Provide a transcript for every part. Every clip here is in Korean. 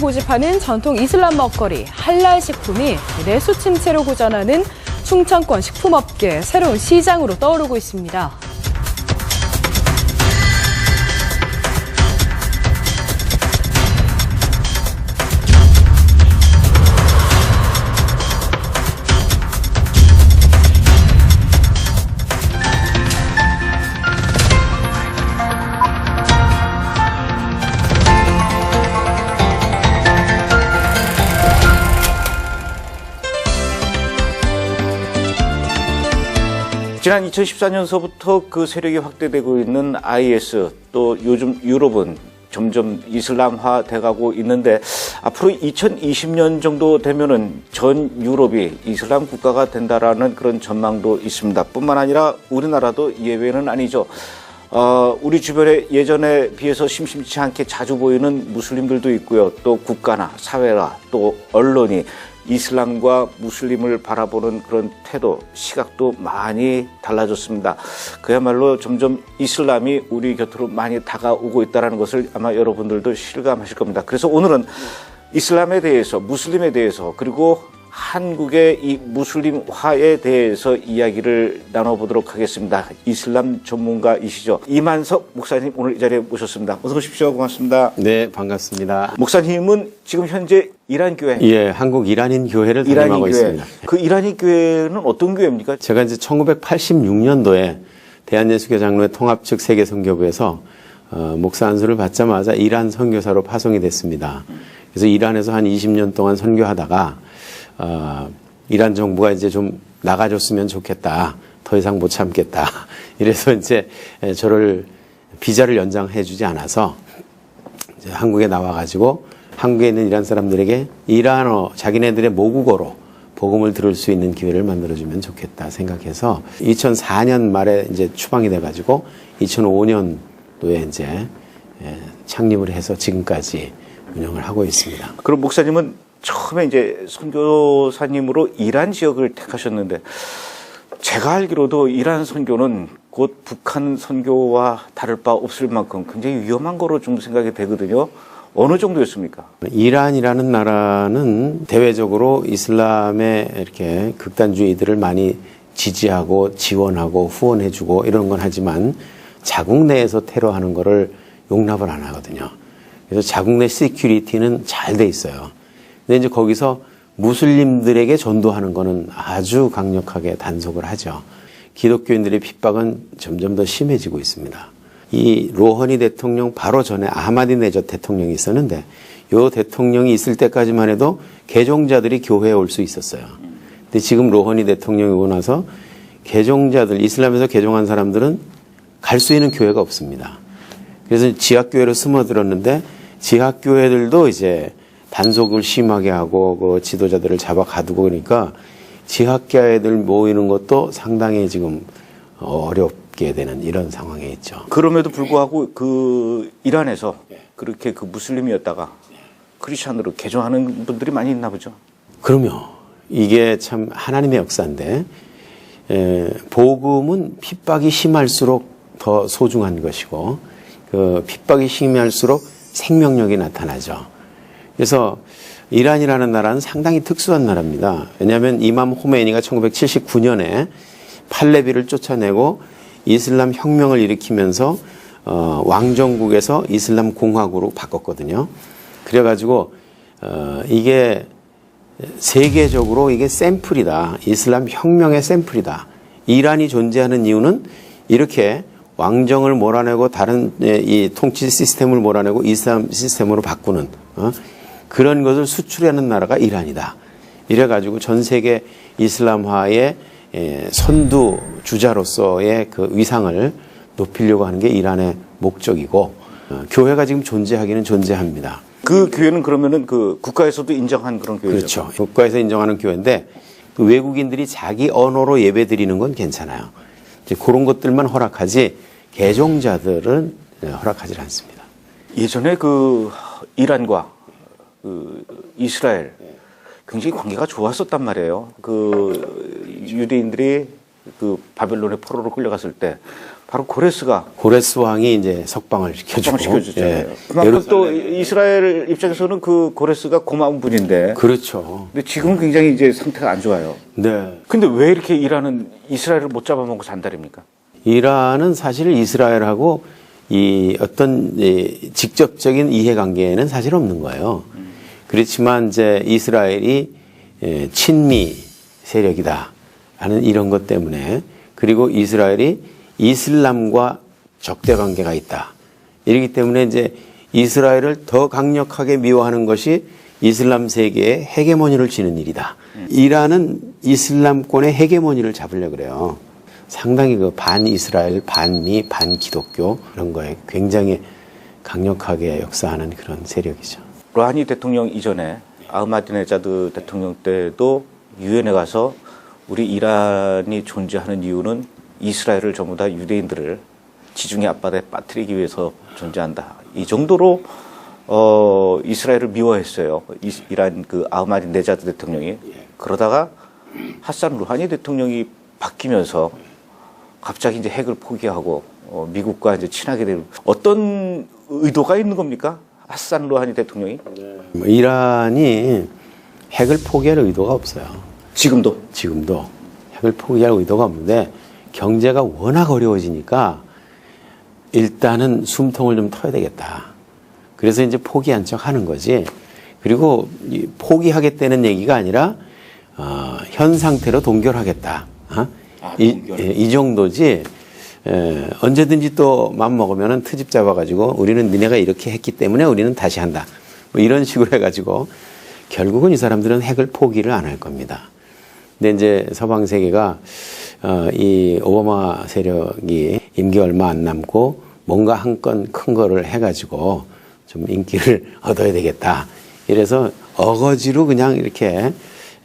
고집하는 전통 이슬람 먹거리 할랄 식품이 내수 침체로 고전하는 충청권 식품업계 새로운 시장으로 떠오르고 있습니다. 지난 2014년서부터 그 세력이 확대되고 있는 IS, 또 요즘 유럽은 점점 이슬람화 돼가고 있는데 앞으로 2020년 정도 되면은 전 유럽이 이슬람 국가가 된다라는 그런 전망도 있습니다. 뿐만 아니라 우리나라도 예외는 아니죠. 우리 주변에 예전에 비해서 심심치 않게 자주 보이는 무슬림들도 있고요. 또 국가나 사회나 또 언론이 이슬람과 무슬림을 바라보는 그런 태도, 시각도 많이 달라졌습니다. 그야말로 점점 이슬람이 우리 곁으로 많이 다가오고 있다는 것을 아마 여러분들도 실감하실 겁니다. 그래서 오늘은 이슬람에 대해서, 무슬림에 대해서, 그리고 한국의 이 무슬림화에 대해서 이야기를 나눠보도록 하겠습니다. 이슬람 전문가이시죠. 이만석 목사님 오늘 이 자리에 모셨습니다. 어서 오십시오. 고맙습니다. 네, 반갑습니다. 목사님은 지금 현재 이란 교회. 예, 한국 이란인 교회를 담임하고 있습니다. 그 이란인 교회는 어떤 교회입니까? 제가 이제 1986년도에 대한예수교 장로회 통합 측 세계선교부에서 목사 안수를 받자마자 이란 선교사로 파송이 됐습니다. 그래서 이란에서 한 20년 동안 선교하다가 이란 정부가 이제 좀 나가줬으면 좋겠다. 더 이상 못 참겠다. 이래서 이제 저를 비자를 연장해 주지 않아서 이제 한국에 나와가지고 한국에 있는 이란 사람들에게 이란어, 자기네들의 모국어로 복음을 들을 수 있는 기회를 만들어주면 좋겠다 생각해서 2004년 말에 이제 추방이 돼가지고 2005년도에 이제 창립을 해서 지금까지 운영을 하고 있습니다. 그럼 목사님은 처음에 이제 선교사님으로 이란 지역을 택하셨는데 제가 알기로도 이란 선교는 곧 북한 선교와 다를 바 없을 만큼 굉장히 위험한 거로 좀 생각이 되거든요. 어느 정도였습니까? 이란이라는 나라는 대외적으로 이슬람의 이렇게 극단주의들을 많이 지지하고 지원하고 후원해주고 이런 건 하지만 자국 내에서 테러하는 거를 용납을 안 하거든요. 그래서 자국 내 시큐리티는 잘 돼 있어요. 근데 이제 거기서 무슬림들에게 전도하는 거는 아주 강력하게 단속을 하죠. 기독교인들의 핍박은 점점 더 심해지고 있습니다. 이 로하니 대통령 바로 전에 아하마디네젓 대통령이 있었는데 이 대통령이 있을 때까지만 해도 개종자들이 교회에 올 수 있었어요. 근데 지금 로하니 대통령이 오고 나서 개종자들, 이슬람에서 개종한 사람들은 갈 수 있는 교회가 없습니다. 그래서 지하교회로 숨어들었는데 지하교회들도 이제 단속을 심하게 하고 그 지도자들을 잡아 가두고 그러니까 지하교회들 모이는 것도 상당히 지금 어렵게 되는 이런 상황에 있죠. 그럼에도 불구하고 그 이란에서 그렇게 그 무슬림이었다가 크리스찬으로 개종하는 분들이 많이 있나 보죠. 그럼요. 이게 참 하나님의 역사인데 복음은 핍박이 심할수록 더 소중한 것이고 그 핍박이 심할수록 생명력이 나타나죠. 그래서 이란이라는 나라는 상당히 특수한 나라입니다. 왜냐하면 이맘 호메이니가 1979년에 팔레비를 쫓아내고 이슬람 혁명을 일으키면서 왕정국에서 이슬람 공화국으로 바꿨거든요. 그래가지고 이게 세계적으로 이게 샘플이다. 이슬람 혁명의 샘플이다. 이란이 존재하는 이유는 이렇게 왕정을 몰아내고 다른 이 통치 시스템을 몰아내고 이슬람 시스템으로 바꾸는 그런 것을 수출하는 나라가 이란이다. 이래가지고 전 세계 이슬람화의 선두 주자로서의 그 위상을 높이려고 하는 게 이란의 목적이고 교회가 지금 존재하기는 존재합니다. 그 교회는 그러면은 그 국가에서도 인정한 그런 교회죠? 그렇죠. 국가에서 인정하는 교회인데 그 외국인들이 자기 언어로 예배 드리는 건 괜찮아요. 이제 그런 것들만 허락하지 개종자들은 허락하지 않습니다. 예전에 그 이란과 그 이스라엘 굉장히 관계가 좋았었단 말이에요. 그 유대인들이 그 바벨론의 포로로 끌려갔을 때 바로 고레스가 고레스 왕이 이제 석방을 시켜주고. 시켜줬잖아요. 그만큼 또 이스라엘 입장에서는 그 고레스가 고마운 분인데. 그렇죠. 근데 지금은 굉장히 이제 상태가 안 좋아요. 네. 근데 왜 이렇게 이란은 이스라엘을 못 잡아먹고 산다립니까? 이란은 사실 이스라엘하고 이 어떤 직접적인 이해관계는 사실 없는 거예요. 그렇지만 이제 이스라엘이 친미 세력이다 하는 이런 것 때문에, 그리고 이스라엘이 이슬람과 적대 관계가 있다. 이러기 때문에 이제 이스라엘을 더 강력하게 미워하는 것이 이슬람 세계의 헤게모니를 쥐는 일이다. 이란은 이슬람권의 헤게모니를 잡으려고 그래요. 상당히 그 반이스라엘, 반미, 반기독교 이런 거에 굉장히 강력하게 역사하는 그런 세력이죠. 루하니 대통령 이전에 아흐마디네자드 대통령 때도 유엔에 가서 우리 이란이 존재하는 이유는 이스라엘을 전부 다 유대인들을 지중해 앞바다에 빠뜨리기 위해서 존재한다. 이 정도로 이스라엘을 미워했어요. 이란 그 아흐마디네자드 대통령이. 그러다가 하산 루하니 대통령이 바뀌면서 갑자기 이제 핵을 포기하고 미국과 이제 친하게 되는 어떤 의도가 있는 겁니까? 하산 루하니 대통령이? 이란이 핵을 포기할 의도가 없어요. 지금도 핵을 포기할 의도가 없는데, 경제가 워낙 어려워지니까 일단은 숨통을 좀 터야 되겠다. 그래서 이제 포기한 척 하는 거지. 그리고 포기하겠다는 얘기가 아니라 현 상태로 동결하겠다. 이 정도지. 언제든지 또 맘 먹으면은 트집 잡아가지고 우리는 니네가 이렇게 했기 때문에 우리는 다시 한다. 뭐 이런 식으로 해가지고 결국은 이 사람들은 핵을 포기를 안 할 겁니다. 근데 이제 서방 세계가 이 오바마 세력이 임기 얼마 안 남고 뭔가 한 건 큰 거를 해가지고 좀 인기를 얻어야 되겠다. 이래서 어거지로 그냥 이렇게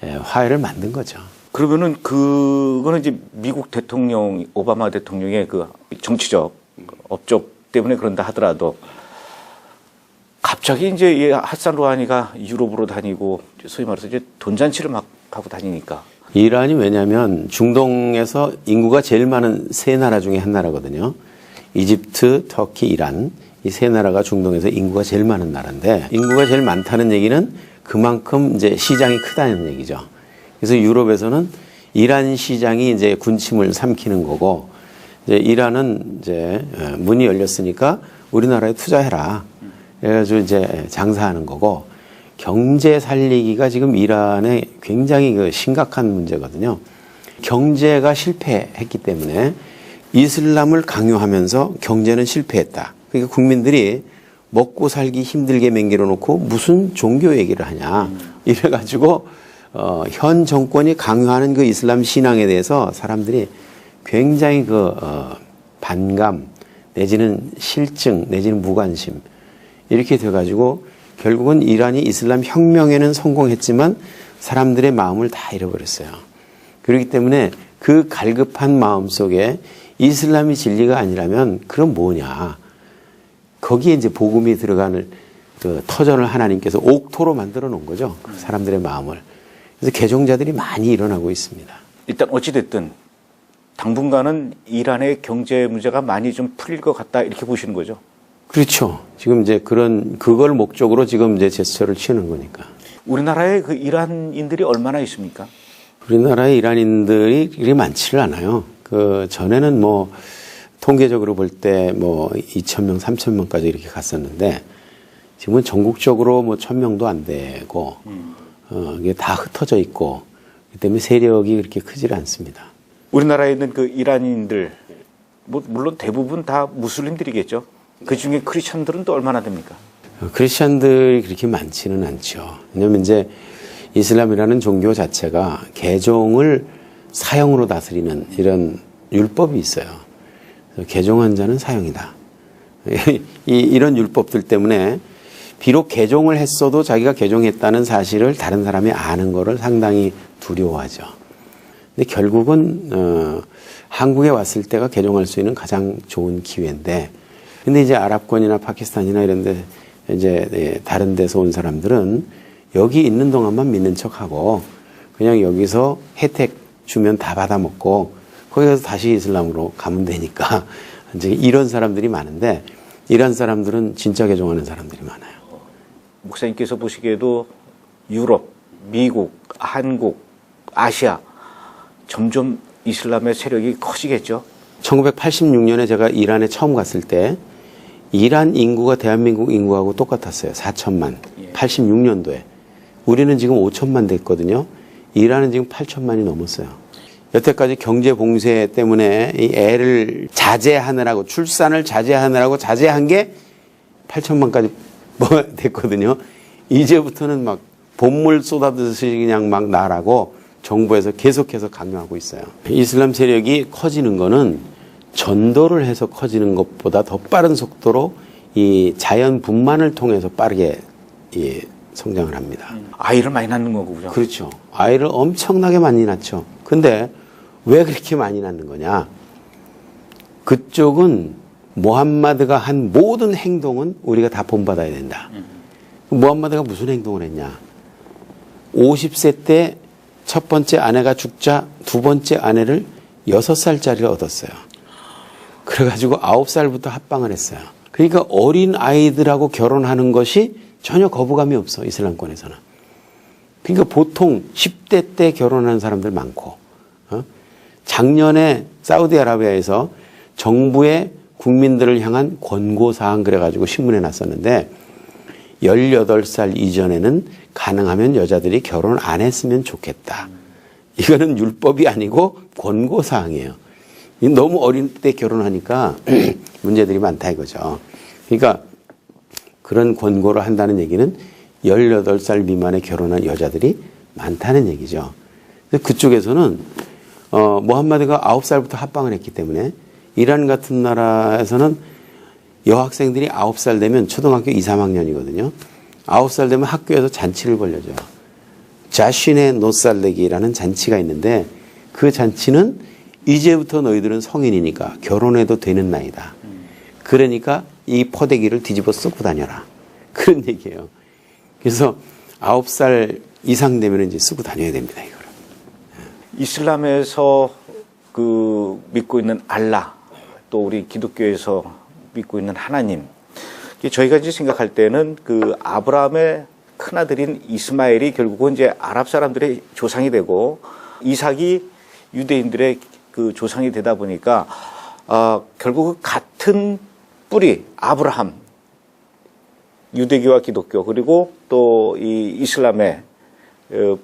화해를 만든 거죠. 그러면은 그거는 이제 미국 대통령 오바마 대통령의 그 정치적 업적 때문에 그런다 하더라도 갑자기 이제 이 하산 루하니가 유럽으로 다니고 소위 말해서 이제 돈잔치를 막 하고 다니니까. 이란이 왜냐하면 중동에서 인구가 제일 많은 세 나라 중에 한 나라거든요. 이집트, 터키, 이란. 이 세 나라가 중동에서 인구가 제일 많은 나라인데, 인구가 제일 많다는 얘기는 그만큼 이제 시장이 크다는 얘기죠. 그래서 유럽에서는 이란 시장이 이제 군침을 삼키는 거고, 이제 이란은 이제 문이 열렸으니까 우리나라에 투자해라. 그래가지고 이제 장사하는 거고, 경제 살리기가 지금 이란의 굉장히 그 심각한 문제거든요. 경제가 실패했기 때문에 이슬람을 강요하면서 경제는 실패했다. 그러니까 국민들이 먹고 살기 힘들게 맹길어 놓고 무슨 종교 얘기를 하냐. 이래가지고 현 정권이 강요하는 그 이슬람 신앙에 대해서 사람들이 굉장히 반감 내지는 실증 내지는 무관심 이렇게 돼가지고 결국은 이란이 이슬람 혁명에는 성공했지만 사람들의 마음을 다 잃어버렸어요. 그렇기 때문에 그 갈급한 마음 속에 이슬람이 진리가 아니라면 그럼 뭐냐. 거기에 이제 복음이 들어가는 그 터전을 하나님께서 옥토로 만들어 놓은 거죠. 사람들의 마음을. 그래서 개종자들이 많이 일어나고 있습니다. 일단 어찌됐든 당분간은 이란의 경제 문제가 많이 좀 풀릴 것 같다 이렇게 보시는 거죠. 그렇죠. 지금 이제 그걸 목적으로 지금 이제 제스처를 취하는 거니까. 우리나라에 그 이란인들이 얼마나 있습니까? 우리나라에 이란인들이 그리 많지를 않아요. 그 전에는 뭐 통계적으로 볼 때 뭐 2,000명, 3,000명까지 이렇게 갔었는데 지금은 전국적으로 뭐 1,000명도 안 되고 이게 다 흩어져 있고 그렇기 때문에 세력이 그렇게 크지를 않습니다. 우리나라에 있는 그 이란인들 뭐 물론 대부분 다 무슬림들이겠죠. 그 중에 크리스천들은 또 얼마나 됩니까? 크리스천들이 그렇게 많지는 않죠. 왜냐하면 이제 이슬람이라는 종교 자체가 개종을 사형으로 다스리는 이런 율법이 있어요. 개종한 자는 사형이다. 이런 율법들 때문에 비록 개종을 했어도 자기가 개종했다는 사실을 다른 사람이 아는 거를 상당히 두려워하죠. 근데 결국은 한국에 왔을 때가 개종할 수 있는 가장 좋은 기회인데, 근데 이제 아랍권이나 파키스탄이나 이런 데 이제 다른 데서 온 사람들은 여기 있는 동안만 믿는 척하고 그냥 여기서 혜택 주면 다 받아먹고 거기 가서 다시 이슬람으로 가면 되니까 이제 이런 사람들이 많은데 이런 사람들은 진짜 개종하는 사람들이 많아요. 목사님께서 보시기에도 유럽, 미국, 한국, 아시아 점점 이슬람의 세력이 커지겠죠? 1986년에 제가 이란에 처음 갔을 때 이란 인구가 대한민국 인구하고 똑같았어요. 4천만. 86년도에. 우리는 지금 5천만 됐거든요. 이란은 지금 8천만이 넘었어요. 여태까지 경제 봉쇄 때문에 이 애를 자제하느라고 출산을 자제하느라고 자제한 게 8천만까지 됐거든요. 이제부터는 막 본물 쏟아듯이 그냥 막 나라고 정부에서 계속해서 강요하고 있어요. 이슬람 세력이 커지는 거는 전도를 해서 커지는 것보다 더 빠른 속도로 이 자연 분만을 통해서 빠르게 성장을 합니다. 아이를 많이 낳는 거군요. 그렇죠. 아이를 엄청나게 많이 낳죠. 근데 왜 그렇게 많이 낳는 거냐? 그쪽은 모함마드가 한 모든 행동은 우리가 다 본받아야 된다. 모함마드가 무슨 행동을 했냐? 50세 때 첫 번째 아내가 죽자 두 번째 아내를 6살짜리를 얻었어요. 그래가지고 9살부터 합방을 했어요. 그러니까 어린 아이들하고 결혼하는 것이 전혀 거부감이 없어, 이슬람권에서는. 그러니까 보통 10대 때 결혼하는 사람들 많고, 작년에 사우디아라비아에서 정부의 국민들을 향한 권고사항 그래가지고 신문에 났었는데 18살 이전에는 가능하면 여자들이 결혼 안 했으면 좋겠다. 이거는 율법이 아니고 권고사항이에요. 너무 어린 때 결혼하니까 문제들이 많다 이거죠. 그러니까 그런 권고를 한다는 얘기는 18살 미만에 결혼한 여자들이 많다는 얘기죠. 근데 그쪽에서는 모함마드가 9살부터 합방을 했기 때문에 이란 같은 나라에서는 여학생들이 9살 되면 초등학교 2, 3학년이거든요. 9살 되면 학교에서 잔치를 벌려줘요. 자신의 노살레기라는 잔치가 있는데 그 잔치는 이제부터 너희들은 성인이니까 결혼해도 되는 나이다. 그러니까 이 포대기를 뒤집어 쓰고 다녀라. 그런 얘기예요. 그래서 9살 이상 되면 이제 쓰고 다녀야 됩니다, 이거를. 이슬람에서 그 믿고 있는 알라, 또 우리 기독교에서 믿고 있는 하나님. 저희가 이제 생각할 때는 그 아브라함의 큰아들인 이스마엘이 결국은 이제 아랍 사람들의 조상이 되고 이삭이 유대인들의 그 조상이 되다 보니까 결국 같은 뿌리 아브라함, 유대교와 기독교 그리고 또 이 이슬람의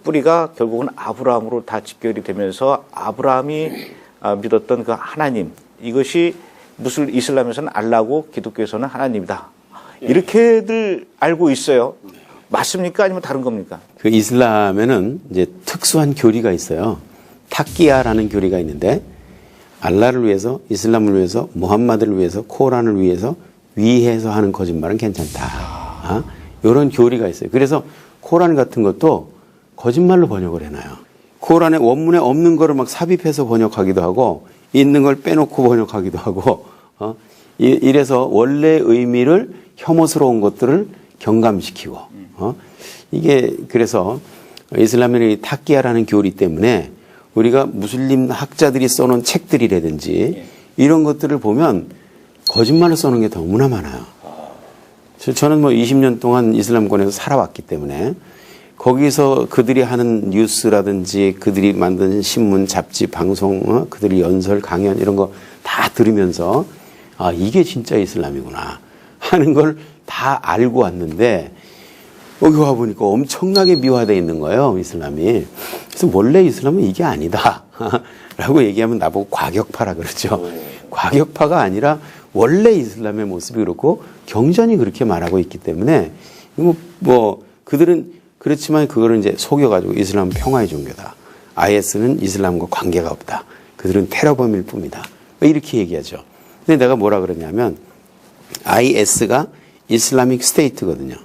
뿌리가 결국은 아브라함으로 다 집결이 되면서 아브라함이 믿었던 그 하나님, 이것이 무슬 이슬람에서는 알라고 기독교에서는 하나님이다. 이렇게들 알고 있어요. 맞습니까? 아니면 다른 겁니까? 그 이슬람에는 이제 특수한 교리가 있어요. 타끼야라는 교리가 있는데 알라를 위해서, 이슬람을 위해서, 무함마드를 위해서, 코란을 위해서 위해서 하는 거짓말은 괜찮다. 이런 교리가 있어요. 그래서 코란 같은 것도 거짓말로 번역을 해놔요. 코란에 원문에 없는 거를 막 삽입해서 번역하기도 하고 있는 걸 빼놓고 번역하기도 하고 이래서 원래 의미를 혐오스러운 것들을 경감시키고 이게 그래서 이슬람의 타끼야라는 교리 때문에 우리가 무슬림 학자들이 써놓은 책들이라든지 이런 것들을 보면 거짓말을 써놓은 게 너무나 많아요. 저는 뭐 20년 동안 이슬람권에서 살아왔기 때문에 거기서 그들이 하는 뉴스라든지 그들이 만든 신문, 잡지, 방송, 그들이 연설, 강연 이런 거 다 들으면서 아, 이게 진짜 이슬람이구나 하는 걸 다 알고 왔는데 여기 와보니까 엄청나게 미화되어 있는 거예요, 이슬람이. 그래서 원래 이슬람은 이게 아니다 라고 얘기하면 나보고 과격파라 그러죠. 과격파가 아니라 원래 이슬람의 모습이 그렇고 경전이 그렇게 말하고 있기 때문에 뭐 그들은 그렇지만 그거를 이제 속여가지고 이슬람은 평화의 종교다. IS는 이슬람과 관계가 없다. 그들은 테러범일 뿐이다. 이렇게 얘기하죠. 근데 내가 뭐라 그러냐면 IS가 이슬라믹 스테이트거든요.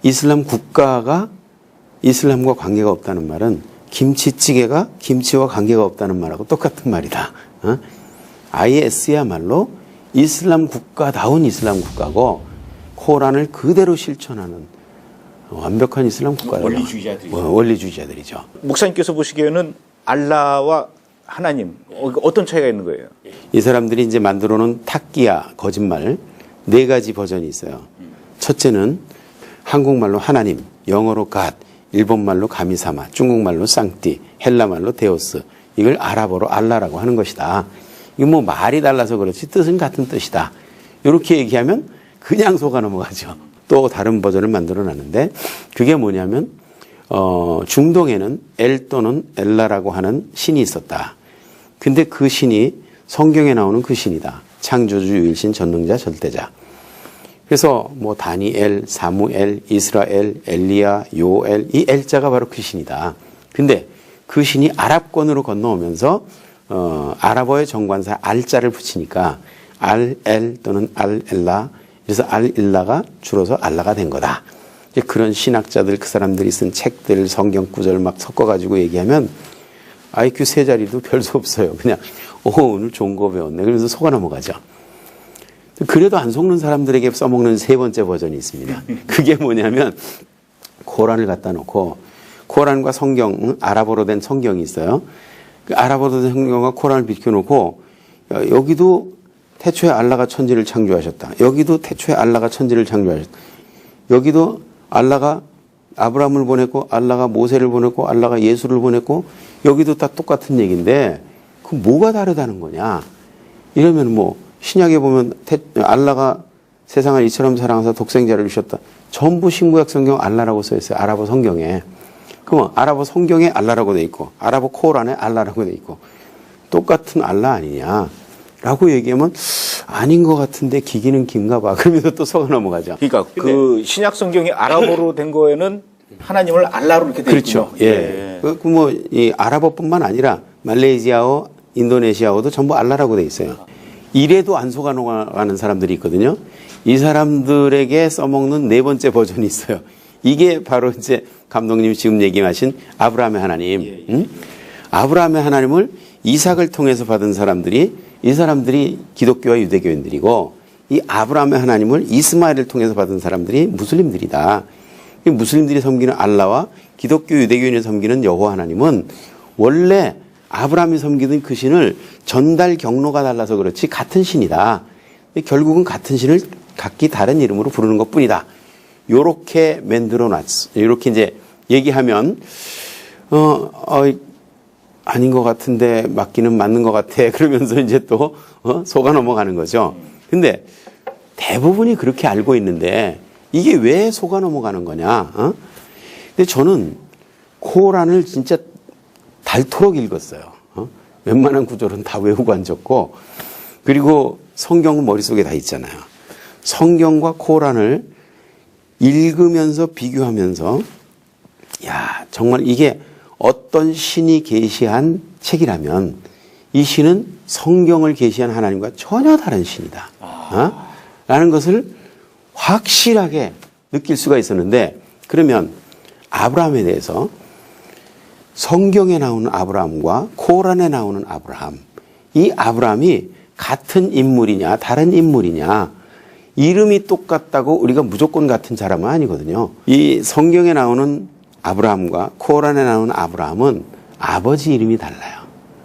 이슬람 국가가 이슬람과 관계가 없다는 말은 김치찌개가 김치와 관계가 없다는 말하고 똑같은 말이다. IS야말로 이슬람 국가다운 이슬람 국가고 코란을 그대로 실천하는 완벽한 이슬람 국가예요. 원리주의자들이죠. 목사님께서 보시기에는 알라와 하나님 어떤 차이가 있는 거예요? 이 사람들이 이제 만들어 놓은 탁기야, 거짓말, 4가지 버전이 있어요. 첫째는 한국말로 하나님, 영어로 God, 일본말로 가미사마, 중국말로 쌍띠, 헬라말로 데오스, 이걸 아랍어로 알라라고 하는 것이다. 이거 뭐 말이 달라서 그렇지 뜻은 같은 뜻이다. 이렇게 얘기하면 그냥 속아 넘어가죠. 또 다른 버전을 만들어 놨는데 그게 뭐냐면 중동에는 엘 또는 엘라라고 하는 신이 있었다. 근데 그 신이 성경에 나오는 그 신이다. 창조주, 유일신, 전능자, 절대자. 그래서 뭐 다니엘, 사무엘, 이스라엘, 엘리야, 요엘, 이 엘자가 바로 그 신이다. 근데 그 신이 아랍권으로 건너오면서 아랍어의 정관사에 알자를 붙이니까 알-엘 또는 알-엘라, 그래서 알-일라가 줄어서 알라가 된 거다. 이제 그런 신학자들, 그 사람들이 쓴 책들, 성경 구절 막 섞어가지고 얘기하면 IQ 3자리도 별 수 없어요. 그냥 오늘 좋은 거 배웠네. 그러면서 속아 넘어가죠. 그래도 안 속는 사람들에게 써먹는 3번째 버전이 있습니다. 그게 뭐냐면 코란을 갖다 놓고 코란과 성경, 아랍어로 된 성경이 있어요. 그 아랍어로 된 성경과 코란을 비켜놓고 여기도 태초에 알라가 천지를 창조하셨다. 여기도 태초에 알라가 천지를 창조하셨다. 여기도 알라가 아브라함을 보냈고 알라가 모세를 보냈고 알라가 예수를 보냈고 여기도 다 똑같은 얘기인데 그 뭐가 다르다는 거냐. 이러면 뭐 신약에 보면 알라가 세상을 이처럼 사랑하사 독생자를 주셨다. 전부 신구약 성경 알라라고 써 있어요. 아랍어 성경에. 그럼 아랍어 성경에 알라라고 돼 있고 아랍어 코란에 알라라고 돼 있고 똑같은 알라 아니냐. 라고 얘기하면 아닌 것 같은데 기기는 긴가 봐. 그러면서 또 속아 넘어가죠. 그러니까 그 신약 성경이 아랍어로 된 거에는 하나님을 알라로 이렇게 돼 그렇죠. 있군요. 예. 이 아랍어뿐만 아니라 말레이시아어, 인도네시아어도 전부 알라라고 돼 있어요. 이래도 안 속아 넘어가는 사람들이 있거든요. 이 사람들에게 써먹는 4번째 버전이 있어요. 이게 바로 이제 감독님이 지금 얘기하신 아브라함의 하나님. 응? 아브라함의 하나님을 이삭을 통해서 받은 사람들이 이 사람들이 기독교와 유대교인들이고 이 아브라함의 하나님을 이스마엘을 통해서 받은 사람들이 무슬림들이다. 이 무슬림들이 섬기는 알라와 기독교 유대교인이 섬기는 여호와 하나님은 원래 아브라함이 섬기던 그 신을 전달 경로가 달라서 그렇지 같은 신이다. 결국은 같은 신을 각기 다른 이름으로 부르는 것뿐이다. 요렇게 만들어 놨어. 요렇게 이제 얘기하면 아닌 것 같은데 맞기는 맞는 것 같아. 그러면서 이제 또 속아 넘어가는 거죠. 근데 대부분이 그렇게 알고 있는데 이게 왜 속아 넘어가는 거냐? 근데 저는 코란을 진짜 닳도록 읽었어요. 웬만한 구절은 다 외우고 앉았고 그리고 성경은 머릿속에 다 있잖아요. 성경과 코란을 읽으면서 비교하면서 야 정말 이게 어떤 신이 계시한 책이라면 이 신은 성경을 계시한 하나님과 전혀 다른 신이다. 라는 것을 확실하게 느낄 수가 있었는데 그러면 아브라함에 대해서 성경에 나오는 아브라함과 코란에 나오는 아브라함 이 아브라함이 같은 인물이냐 다른 인물이냐 이름이 똑같다고 우리가 무조건 같은 사람은 아니거든요. 이 성경에 나오는 아브라함과 코란에 나오는 아브라함은 아버지 이름이 달라요.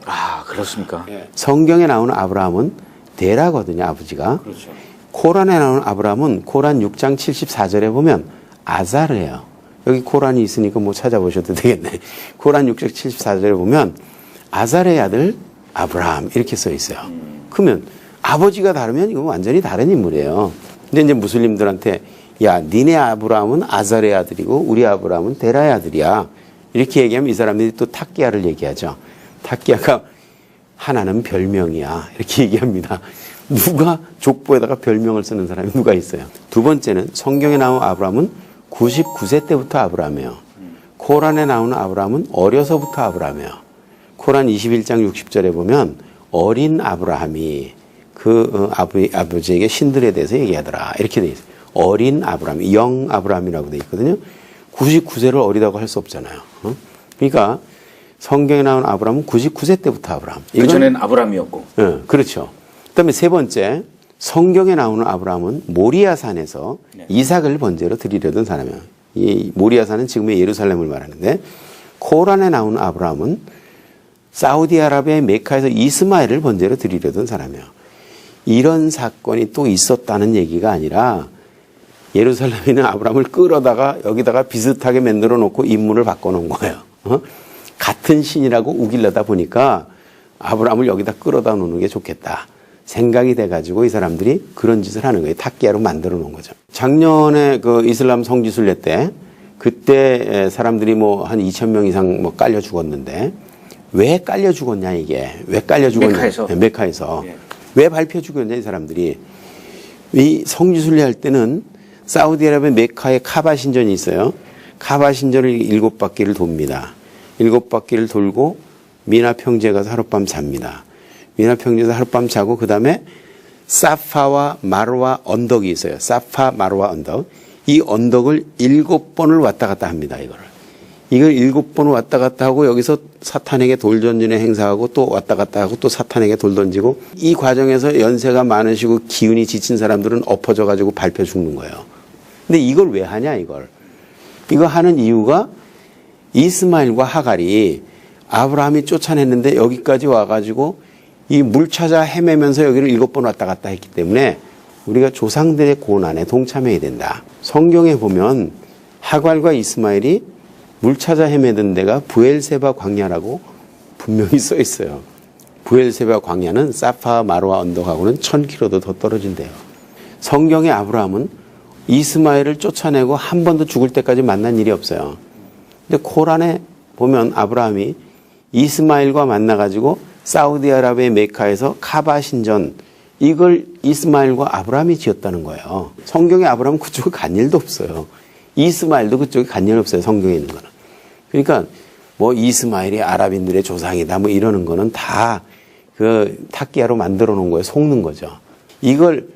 아, 그렇습니까? 성경에 나오는 아브라함은 데라거든요, 아버지가. 그렇죠. 코란에 나오는 아브라함은 코란 6장 74절에 보면 아자르예요. 여기 코란이 있으니까 뭐 찾아보셔도 되겠네. 코란 6장 74절에 보면 아자르의 아들 아브라함 이렇게 써 있어요. 그러면 아버지가 다르면 이건 완전히 다른 인물이에요. 근데 이제 무슬림들한테 야, 니네 아브라함은 아자르의 아들이고 우리 아브라함은 데라의 아들이야. 이렇게 얘기하면 이 사람들이 또 탁기야를 얘기하죠. 탁기야가 하나는 별명이야. 이렇게 얘기합니다. 누가 족보에다가 별명을 쓰는 사람이 누가 있어요. 두 번째는 성경에 나온 아브라함은 99세 때부터 아브라함이에요. 코란에 나오는 아브라함은 어려서부터 아브라함이에요. 코란 21장 60절에 보면 어린 아브라함이 그 아버지에게 신들에 대해서 얘기하더라. 이렇게 돼 있어요. 어린 아브라함, 영 아브라함이라고 돼 있거든요. 99세를 어리다고 할 수 없잖아요. 그러니까 성경에 나온 아브라함은 99세 때부터 아브라함. 그전엔 아브라함이었고. 네, 그렇죠. 그다음에 세 번째, 성경에 나오는 아브라함은 모리아산에서 이삭을 번제로 드리려던 사람이에요. 이 모리아산은 지금의 예루살렘을 말하는데 코란에 나오는 아브라함은 사우디아라비아의 메카에서 이스마엘을 번제로 드리려던 사람이에요. 이런 사건이 또 있었다는 얘기가 아니라 예루살렘에 있는 아브라함을 끌어다가 여기다가 비슷하게 만들어 놓고 인물을 바꿔놓은 거예요. 같은 신이라고 우기려다 보니까 아브라함을 여기다 끌어다 놓는 게 좋겠다 생각이 돼가지고 이 사람들이 그런 짓을 하는 거예요. 탁기야로 만들어 놓은 거죠. 작년에 그 이슬람 성지순례 때 그때 사람들이 뭐 한 2,000명 이상 뭐 깔려 죽었는데 왜 깔려 죽었냐 이게 왜 깔려 죽었냐 메카에서, 네, 메카에서. 예. 왜 발표 죽였냐 이 사람들이. 이 성지순례 할 때는 사우디아라비아 메카에 카바 신전이 있어요. 카바 신전을 7바퀴를 돕니다. 7바퀴를 돌고 미나 평지에 가서 하룻밤 잡니다. 미나 평지에서 하룻밤 자고 그 다음에 사파와 마르와 언덕이 있어요. 사파 마르와 언덕. 이 언덕을 7번을 왔다 갔다 합니다. 이걸 7번 왔다 갔다 하고 여기서 사탄에게 돌 던지는 행사하고 또 왔다 갔다 하고 또 사탄에게 돌 던지고 이 과정에서 연세가 많으시고 기운이 지친 사람들은 엎어져 가지고 밟혀 죽는 거예요. 근데 이걸 왜 하냐 이걸. 이거 하는 이유가 이스마엘과 하갈이 아브라함이 쫓아냈는데 여기까지 와가지고 이 물 찾아 헤매면서 여기를 7번 왔다 갔다 했기 때문에 우리가 조상들의 고난에 동참해야 된다. 성경에 보면 하갈과 이스마엘이 물 찾아 헤매던 데가 부엘세바 광야라고 분명히 써 있어요. 부엘세바 광야는 사파 마르와 언덕하고는 1000km도 더 떨어진대요. 성경의 아브라함은 이스마엘을 쫓아내고 한 번도 죽을 때까지 만난 일이 없어요. 근데 코란에 보면 아브라함이 이스마엘과 만나가지고 사우디아라비아의 메카에서 카바 신전 이걸 이스마엘과 아브라함이 지었다는 거예요. 성경에 아브라함은 그쪽에 간 일도 없어요. 이스마엘도 그쪽에 간 일 없어요. 성경에 있는 거는. 그러니까 뭐 이스마엘이 아랍인들의 조상이다 뭐 이러는 거는 다 그 탁기야로 만들어 놓은 거예요. 속는 거죠. 이걸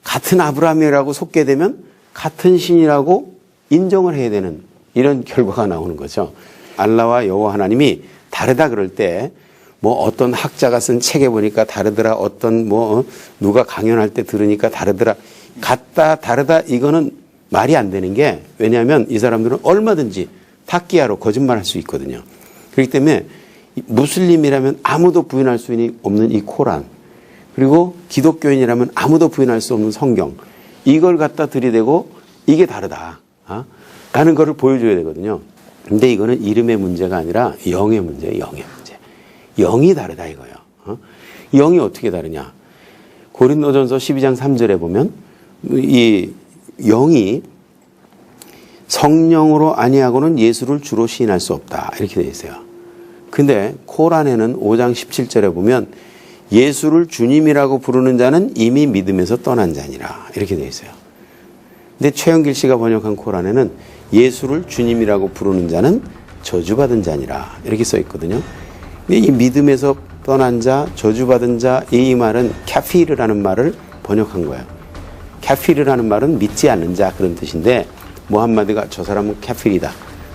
같은 아브라함이라고 속게 되면 같은 신이라고 인정을 해야 되는 이런 결과가 나오는 거죠. 알라와 여호와 하나님이 다르다 그럴 때 뭐 어떤 학자가 쓴 책에 보니까 다르더라. 어떤 뭐 누가 강연할 때 들으니까 다르더라. 같다 다르다 이거는 말이 안 되는 게 왜냐하면 이 사람들은 얼마든지 탁기야로 거짓말할 수 있거든요. 그렇기 때문에 무슬림이라면 아무도 부인할 수 없는 이 코란 그리고 기독교인이라면 아무도 부인할 수 없는 성경 이걸 갖다 들이대고 이게 다르다 라는 거를 보여줘야 되거든요. 근데 이거는 이름의 문제가 아니라 영의 문제예요. 영의 문제. 영이 다르다 이거예요. 영이 어떻게 다르냐. 고린도전서 12장 3절에 보면 이 영이 성령으로 아니하고는 예수를 주로 시인할 수 없다 이렇게 되어 있어요. 근데 코란에는 5장 17절에 보면 예수를 주님이라고 부르는 자는 이미 믿음에서 떠난 자니라 이렇게 되어 있어요. 근데 최영길 씨가 번역한 코란에는 예수를 주님이라고 부르는 자는 저주받은 자니라 이렇게 써 있거든요. 근데 이 믿음에서 떠난 자, 저주받은 자 이 말은 카피르라는 말을 번역한 거예요. 카피르라는 말은 믿지 않는 자 그런 뜻인데 무함마드가 저 사람은 카피르다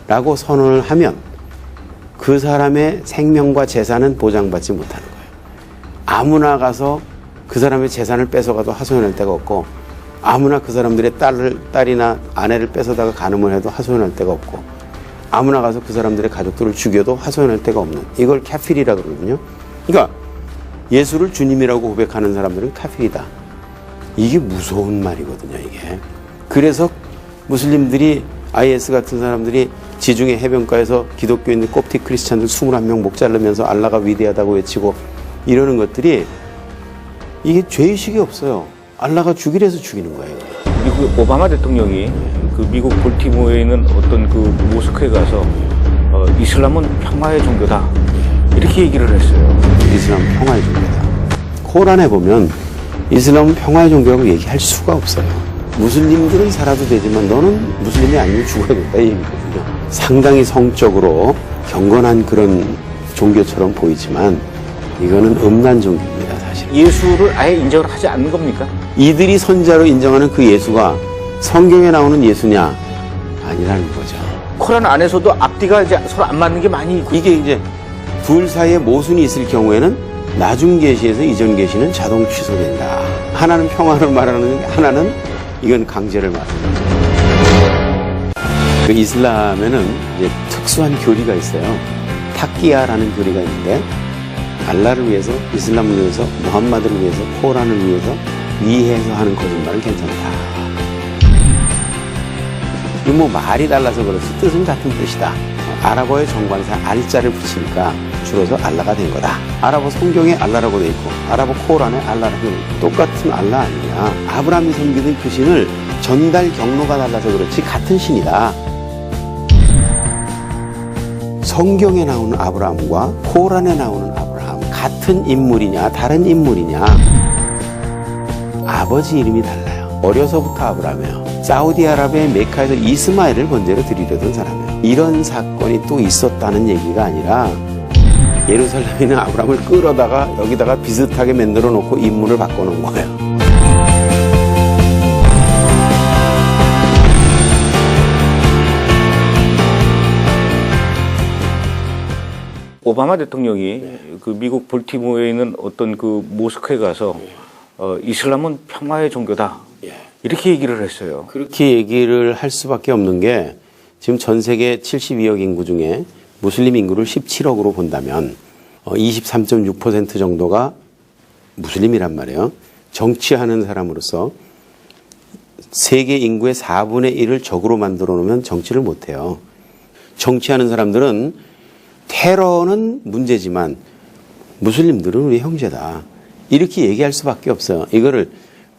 라고 선언을 하면 그 사람의 생명과 재산은 보장받지 못하는 거예요. 아무나 가서 그 사람의 재산을 뺏어가도 하소연할 데가 없고 아무나 그 사람들의 딸이나 아내를 뺏어다가 간음을 해도 하소연할 데가 없고 아무나 가서 그 사람들의 가족들을 죽여도 하소연할 데가 없는 이걸 카피리라고 그러거든요. 그러니까 예수를 주님이라고 고백하는 사람들은 카피리다. 이게 무서운 말이거든요. 이게. 그래서 무슬림들이 IS 같은 사람들이 지중해 해변가에서 기독교인들 콥틱 크리스찬들 21명 목 자르면서 알라가 위대하다고 외치고 이러는 것들이 이게 죄의식이 없어요. 알라가 죽이래서 죽이는 거예요. 미국 오바마 대통령이 그 미국 볼티모어에 있는 어떤 그 모스크에 가서 이슬람은 평화의 종교다 이렇게 얘기를 했어요. 이슬람 평화의 종교다. 코란에 보면 이슬람은 평화의 종교라고 얘기할 수가 없어요. 무슬림들은 살아도 되지만 너는 무슬림이 아니면 죽어야겠다 이 얘기거든요. 상당히 성적으로 경건한 그런 종교처럼 보이지만 이거는 음란 종교입니다. 사실. 예수를 아예 인정을 하지 않는 겁니까? 이들이 선자로 인정하는 그 예수가 성경에 나오는 예수냐? 아니라는 거죠. 코란 안에서도 앞뒤가 이제 서로 안 맞는 게 많이 있고. 이게 이제 둘 사이에 모순이 있을 경우에는 나중 계시에서 이전 계시는 자동 취소된다. 하나는 평화를 말하는 하나는 이건 강제를 말하는 거죠. 그 이슬람에는 이제 특수한 교리가 있어요. 타끼야라는 교리가 있는데 알라를 위해서, 이슬람을 위해서, 무함마드를 위해서, 코란을 위해서 위해서 하는 거짓말은 괜찮다. 이거 뭐 말이 달라서 그렇지 뜻은 같은 뜻이다. 아랍어의 정관사 알자를 붙이니까 줄어서 알라가 된 거다. 아랍어 성경에 알라라고 돼 있고 아랍어 코란에 알라라고 돼 있고 똑같은 알라 아니냐. 아브라함이 섬기던 그 신을 전달 경로가 달라서 그렇지 같은 신이다. 성경에 나오는 아브라함과 코란에 나오는 아브라함 같은 인물이냐 다른 인물이냐. 아버지 이름이 달라요. 어려서부터 아브라함이에요. 사우디아라비아의 메카에서 이스마엘을 번제로 드리려던 사람이에요. 이런 사건이 또 있었다는 얘기가 아니라 예루살렘에 있는 아브라함을 끌어다가 여기다가 비슷하게 만들어 놓고 인물을 바꿔놓은 거예요. 오바마 대통령이 그 미국 볼티모어에 있는 어떤 그 모스크에 가서 이슬람은 평화의 종교다. 이렇게 얘기를 했어요. 그렇게 얘기를 할 수밖에 없는 게 지금 전 세계 72억 인구 중에 무슬림 인구를 17억으로 본다면 23.6% 정도가 무슬림이란 말이에요. 정치하는 사람으로서 세계 인구의 4분의 1을 적으로 만들어 놓으면 정치를 못해요. 정치하는 사람들은 테러는 문제지만 무슬림들은 우리 형제다. 이렇게 얘기할 수밖에 없어요. 이거를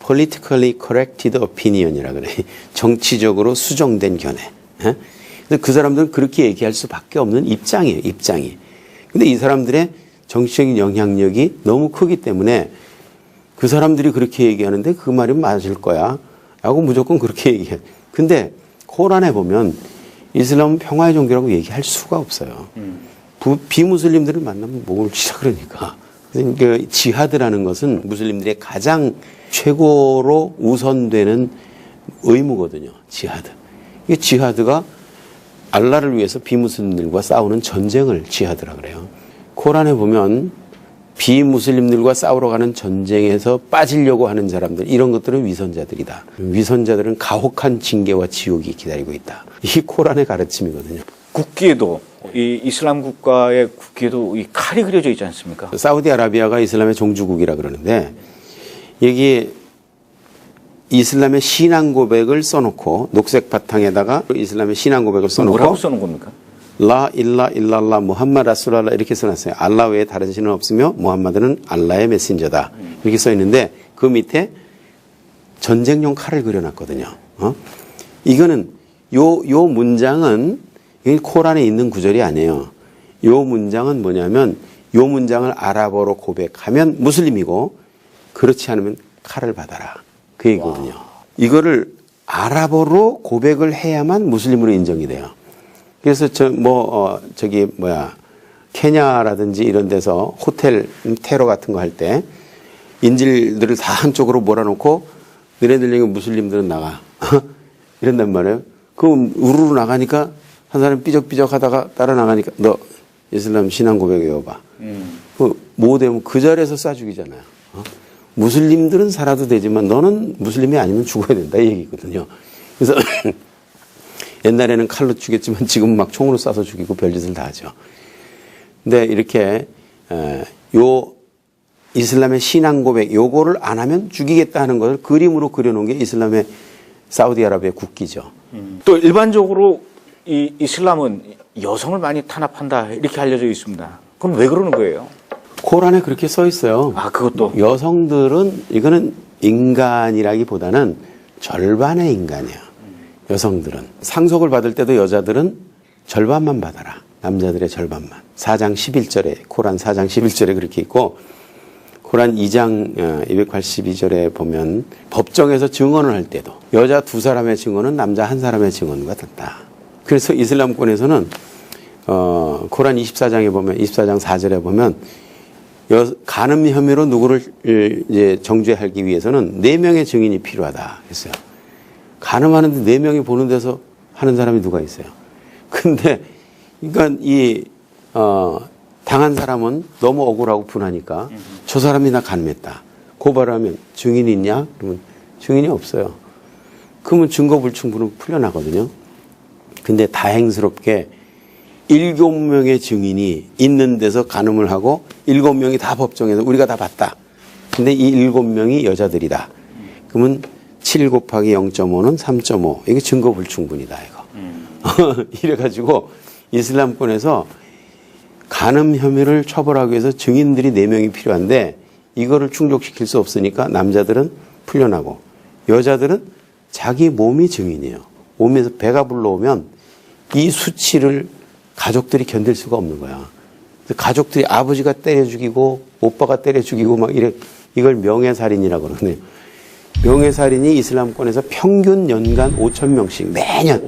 politically corrected opinion이라 그래. 정치적으로 수정된 견해. 근데 그 사람들은 그렇게 얘기할 수밖에 없는 입장이에요. 입장이. 근데 이 사람들의 정치적인 영향력이 너무 크기 때문에 그 사람들이 그렇게 얘기하는데 그 말이 맞을 거야. 라고 무조건 그렇게 얘기해. 근데 코란에 보면 이슬람은 평화의 종교라고 얘기할 수가 없어요. 비무슬림들을 만나면 목을 치자 그러니까. 그 지하드라는 것은 무슬림들의 가장 최고로 우선되는 의무거든요. 지하드. 이 지하드가 알라를 위해서 비무슬림들과 싸우는 전쟁을 지하드라 그래요. 코란에 보면 비무슬림들과 싸우러 가는 전쟁에서 빠지려고 하는 사람들, 이런 것들은 위선자들이다. 위선자들은 가혹한 징계와 지옥이 기다리고 있다. 이 코란의 가르침이거든요. 국기에도 이 이슬람 국가의 국기에도 이 칼이 그려져 있지 않습니까? 사우디아라비아가 이슬람의 종주국이라 그러는데 여기 이슬람의 신앙 고백을 써놓고 녹색 바탕에다가 이슬람의 신앙 고백을 써놓고 뭐라고 써놓은 겁니까? 라 일라 일랄라 무함마드 라술랄라 이렇게 써놨어요. 알라 외에 다른 신은 없으며 무함마드는 알라의 메신저다. 이렇게 써있는데 그 밑에 전쟁용 칼을 그려놨거든요. 이거는 요 문장은 코란에 있는 구절이 아니에요. 요 문장은 뭐냐면 요 문장을 아랍어로 고백하면 무슬림이고 그렇지 않으면 칼을 받아라. 그 얘기거든요. 이거를 아랍어로 고백을 해야만 무슬림으로 인정이 돼요. 그래서 케냐라든지 이런 데서 호텔 테러 같은 거 할 때 인질들을 다 한쪽으로 몰아놓고 너네들 중에 무슬림들은 나가. 이런단 말이에요. 그럼 우르르 나가니까 한 사람이 삐적삐적 하다가 따라 나가니까 너 이슬람 신앙 고백 외워봐. 뭐 되면 그 자리에서 쏴 죽이잖아요. 무슬림들은 살아도 되지만 너는 무슬림이 아니면 죽어야 된다 이 얘기거든요. 그래서 옛날에는 칼로 죽였지만 지금 막 총으로 쏴서 죽이고 별짓을 다 하죠. 근데 이렇게 요 이슬람의 신앙 고백 요거를 안 하면 죽이겠다 하는 것을 그림으로 그려놓은 게 이슬람의 사우디아라비아 국기죠. 또 일반적으로 이 이슬람은 여성을 많이 탄압한다 이렇게 알려져 있습니다. 그럼 왜 그러는 거예요? 코란에 그렇게 써 있어요. 아, 그것도? 여성들은 이거는 인간이라기보다는 절반의 인간이에요. 여성들은. 상속을 받을 때도 여자들은 절반만 받아라. 남자들의 절반만. 4장 11절에 코란 4장 11절에 그렇게 있고 코란 2장 282절에 보면 법정에서 증언을 할 때도 여자 2사람의 증언은 남자 1사람의 증언과 같다. 그래서 이슬람권에서는 코란 24장에 보면 24장 4절에 보면 간음 혐의로 누구를 이제 정죄하기 위해서는 4명의 증인이 필요하다 했어요. 간음하는데 4명이 보는 데서 하는 사람이 누가 있어요. 근데 그러니까 당한 사람은 너무 억울하고 분하니까 저 사람이 나 간음했다. 고발하면 증인이 있냐? 그러면 증인이 없어요. 그러면 증거 불충분은 풀려나거든요. 근데 다행스럽게 7명의 증인이 있는 데서 간음을 하고 7명이 다 법정에서 우리가 다 봤다. 근데 이 7명이 여자들이다. 그러면 7 곱하기 0.5는 3.5. 이게 증거 불충분이다, 이거. 이래가지고 이슬람권에서 간음 혐의를 처벌하기 위해서 증인들이 4명이 필요한데 이거를 충족시킬 수 없으니까 남자들은 풀려나고 여자들은 자기 몸이 증인이에요. 몸에서 배가 불러오면 이 수치를 가족들이 견딜 수가 없는 거야. 그래서 가족들이 아버지가 때려 죽이고 오빠가 때려 죽이고 막 이래, 이걸 명예살인이라고 그러네요. 명예살인이 이슬람권에서 평균 연간 5,000명씩 매년.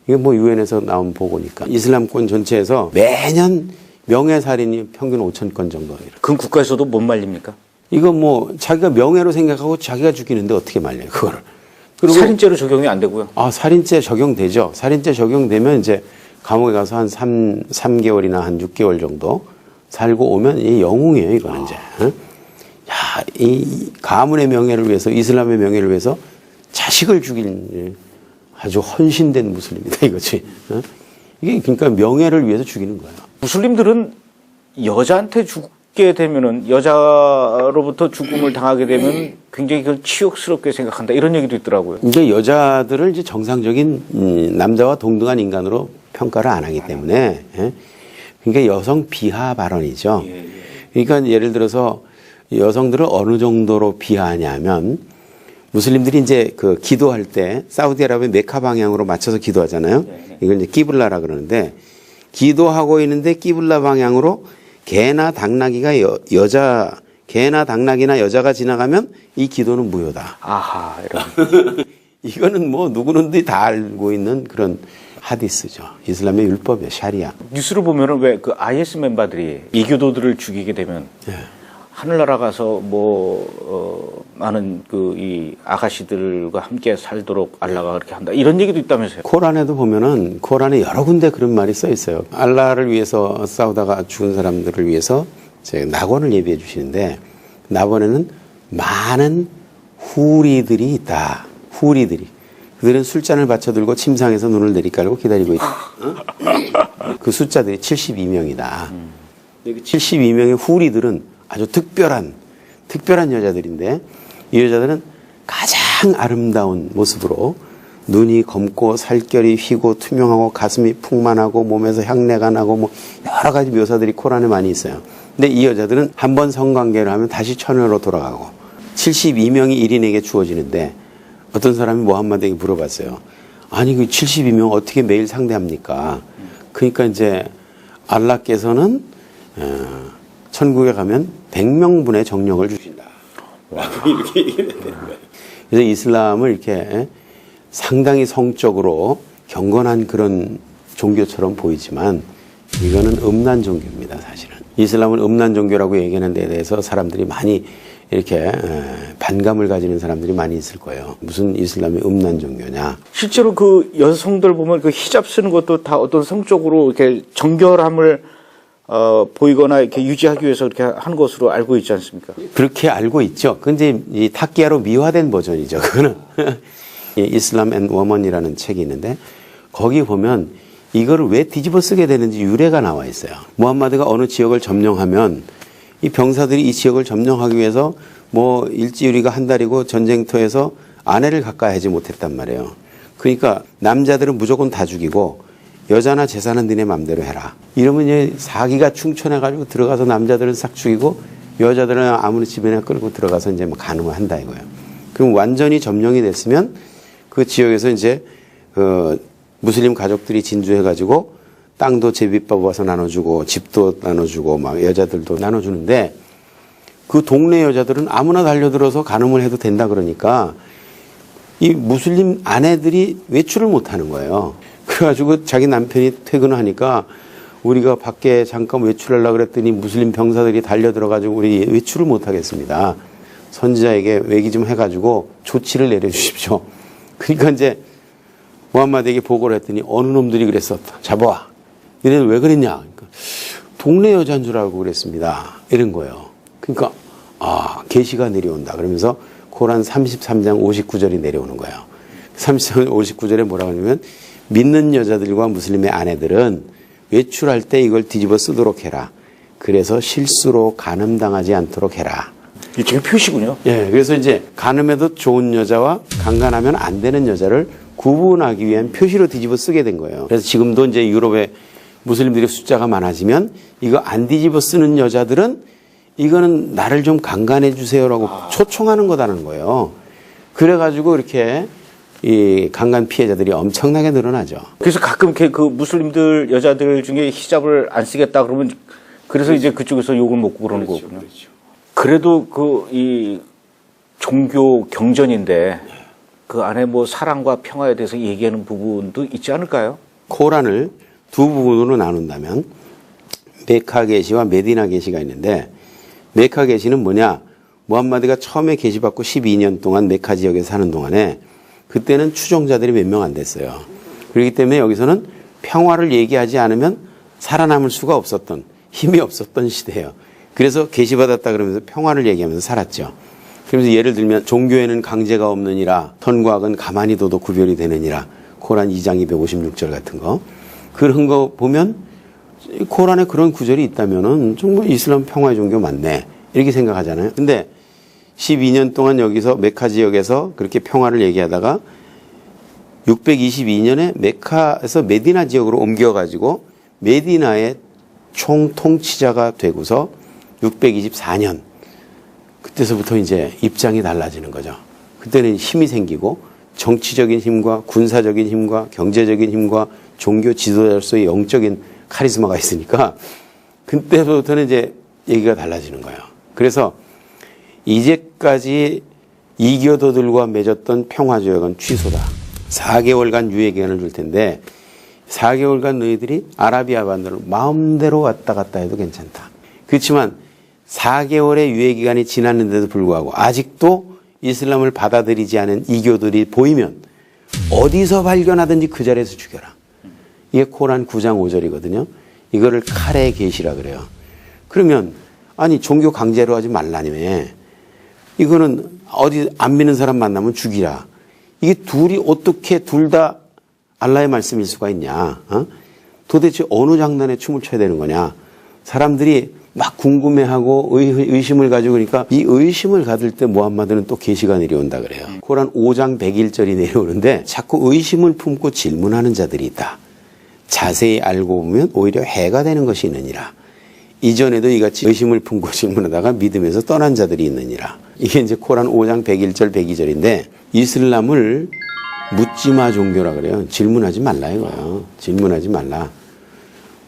이게 뭐 유엔에서 나온 보고니까. 이슬람권 전체에서 매년 명예살인이 평균 5,000건 정도. 그 국가에서도 못 말립니까? 이거 뭐 자기가 명예로 생각하고 자기가 죽이는데 어떻게 말려요, 그거를. 그리고 살인죄로 적용이 안 되고요. 살인죄 적용되죠. 살인죄 적용되면 이제 감옥에 가서 한 3개월이나 한 6개월 정도 살고 오면 이 영웅이에요, 이거는 이제. 야, 이 가문의 명예를 위해서, 이슬람의 명예를 위해서 자식을 죽일 아주 헌신된 무슬림이다, 이거지. 이게 그러니까 명예를 위해서 죽이는 거야. 무슬림들은 여자한테 죽게 되면은, 여자로부터 죽음을 당하게 되면 굉장히 그걸 치욕스럽게 생각한다, 이런 얘기도 있더라고요. 이제 여자들을 이제 정상적인 남자와 동등한 인간으로 평가를 안 하기 때문에, 그러니까 여성 비하 발언이죠. 그러니까 예를 들어서 여성들을 어느 정도로 비하하냐면, 무슬림들이 이제 그 기도할 때 사우디아라비아 메카 방향으로 맞춰서 기도하잖아요. 이걸 이제 끼블라라 그러는데, 기도하고 있는데 끼블라 방향으로 개나 당나귀나 여자가 지나가면 이 기도는 무효다. 아하, 이런. 이거는 뭐 누구는 다 알고 있는 그런 하디스죠. 이슬람의 율법이에요, 샤리아. 뉴스를 보면은 왜 그 IS 멤버들이 이교도들을 죽이게 되면 하늘나라 가서 많은 이 아가씨들과 함께 살도록 알라가 그렇게 한다, 이런 얘기도 있다면서요. 코란에도 보면은 코란에 여러 군데 그런 말이 써 있어요. 알라를 위해서 싸우다가 죽은 사람들을 위해서 낙원을 예비해 주시는데, 낙원에는 많은 후리들이 있다. 후리들이. 그들은 술잔을 받쳐들고 침상에서 눈을 내리깔고 기다리고 있다. 그 숫자들이 72명이다. 72명의 후리들은 아주 특별한 여자들인데, 이 여자들은 가장 아름다운 모습으로 눈이 검고 살결이 휘고 투명하고 가슴이 풍만하고 몸에서 향내가 나고 뭐 여러 가지 묘사들이 코란에 많이 있어요. 근데 이 여자들은 한 번 성관계를 하면 다시 처녀로 돌아가고 72명이 1인에게 주어지는데, 어떤 사람이 모함마드에게 물어봤어요. 아니 그 72명 어떻게 매일 상대합니까? 그러니까 이제 알라께서는 천국에 가면 100명분의 정력을 주신다. 이렇게 얘기를 되는 거예요. 그래서 이슬람을 이렇게 상당히 성적으로 경건한 그런 종교처럼 보이지만 이거는 음란 종교입니다, 사실은. 이슬람은 음란 종교라고 얘기하는 데에 대해서 사람들이 많이 이렇게 반감을 가지는 사람들이 많이 있을 거예요. 무슨 이슬람이 음란 종교냐. 실제로 그 여성들 보면 그 히잡 쓰는 것도 다 어떤 성적으로 이렇게 정결함을 보이거나 이렇게 유지하기 위해서 그렇게 하는 것으로 알고 있지 않습니까? 그렇게 알고 있죠. 근데 이 타키야로 미화된 버전이죠. 그거는 이슬람 앤 워먼이라는 책이 있는데, 거기 보면 이거를 왜 뒤집어 쓰게 되는지 유래가 나와 있어요. 무함마드가 어느 지역을 점령하면 이 병사들이 이 지역을 점령하기 위해서 뭐 일지유리가 한 달이고 전쟁터에서 아내를 가까이 하지 못했단 말이에요. 그러니까 남자들은 무조건 다 죽이고 여자나 재산은 너네 맘대로 해라. 이러면 이제 사기가 충천해가지고 들어가서 남자들은 싹 죽이고 여자들은 아무리 집에나 끌고 들어가서 이제 뭐 간음을 한다 이거예요. 그럼 완전히 점령이 됐으면 그 지역에서 이제 무슬림 가족들이 진주해가지고 땅도 제비밥 와서 나눠주고 집도 나눠주고 막 여자들도 나눠주는데, 그 동네 여자들은 아무나 달려들어서 간음을 해도 된다 그러니까 이 무슬림 아내들이 외출을 못 하는 거예요. 그래가지고 자기 남편이 퇴근을 하니까 우리가 밖에 잠깐 외출하려고 그랬더니 무슬림 병사들이 달려들어가지고 우리 외출을 못 하겠습니다. 선지자에게 외기 좀 해가지고 조치를 내려주십시오. 그러니까 이제 무함마드에게 보고를 했더니 어느 놈들이 그랬어. 잡아와. 얘네들 왜 그랬냐. 그러니까 동네 여자인 줄 알고 그랬습니다. 이런 거예요. 그러니까 계시가 내려온다. 그러면서 코란 33장 59절이 내려오는 거예요. 33장 59절에 뭐라고 하냐면 믿는 여자들과 무슬림의 아내들은 외출할 때 이걸 뒤집어 쓰도록 해라. 그래서 실수로 간음당하지 않도록 해라. 이게 지금 표시군요. 예, 그래서 이제 간음해도 좋은 여자와 강간하면 안 되는 여자를 구분하기 위한 표시로 뒤집어 쓰게 된 거예요. 그래서 지금도 이제 유럽의 무슬림들의 숫자가 많아지면 이거 안 뒤집어 쓰는 여자들은 이거는 나를 좀 강간해 주세요라고 초청하는 거다는 거예요. 그래가지고 이렇게 이 강간 피해자들이 엄청나게 늘어나죠. 그래서 가끔 이렇게 그 무슬림들 여자들 중에 히잡을 안 쓰겠다 그러면 그래서 이제 그쪽에서 욕을 먹고 그러는 거군요. 그래도 그 이 종교 경전인데 그 안에 뭐 사랑과 평화에 대해서 얘기하는 부분도 있지 않을까요? 코란을 두 부분으로 나눈다면 메카 계시와 메디나 계시가 있는데 메카 계시는 뭐냐? 무함마드가 처음에 계시받고 12년 동안 메카 지역에 사는 동안에 그때는 추종자들이 몇 명 안 됐어요. 그렇기 때문에 여기서는 평화를 얘기하지 않으면 살아남을 수가 없었던 힘이 없었던 시대예요. 그래서 계시받았다 그러면서 평화를 얘기하면서 살았죠. 그러면서 예를 들면 종교에는 강제가 없느니라 선과 악은 가만히 둬도 구별이 되느니라 코란 2장 256절 같은 거 그런 거 보면 코란에 그런 구절이 있다면은 정말 이슬람 평화의 종교 맞네 이렇게 생각하잖아요. 근데 12년 동안 여기서 메카 지역에서 그렇게 평화를 얘기하다가 622년에 메카에서 메디나 지역으로 옮겨가지고 메디나의 총통치자가 되고서 624년 그때서부터 이제 입장이 달라지는 거죠. 그때는 힘이 생기고 정치적인 힘과 군사적인 힘과 경제적인 힘과 종교 지도자로서의 영적인 카리스마가 있으니까 그때부터는 이제 얘기가 달라지는 거예요. 그래서 이제까지 이교도들과 맺었던 평화조약은 취소다. 4개월간 유예기간을 줄 텐데 4개월간 너희들이 아라비아 반도를 마음대로 왔다 갔다 해도 괜찮다. 그렇지만 4개월의 유예기간이 지났는데도 불구하고 아직도 이슬람을 받아들이지 않은 이교들이 보이면 어디서 발견하든지 그 자리에서 죽여라. 이게 코란 9장 5절이거든요. 이거를 칼의 계시라 그래요. 그러면 아니 종교 강제로 하지 말라니며 이거는 어디 안 믿는 사람 만나면 죽이라. 이게 둘이 어떻게 둘 다 알라의 말씀일 수가 있냐. 도대체 어느 장단에 춤을 춰야 되는 거냐. 사람들이 막 궁금해하고 의심을 가지고 그러니까 이 의심을 가질 때 무함마드는 또 계시가 내려온다 그래요. 코란 5장 101절이 내려오는데 자꾸 의심을 품고 질문하는 자들이 있다. 자세히 알고 보면 오히려 해가 되는 것이 있느니라. 이전에도 이같이 의심을 품고 질문하다가 믿음에서 떠난 자들이 있느니라. 이게 이제 코란 5장 101절 102절인데 이슬람을 묻지마 종교라 그래요. 질문하지 말라 이거예요. 질문하지 말라.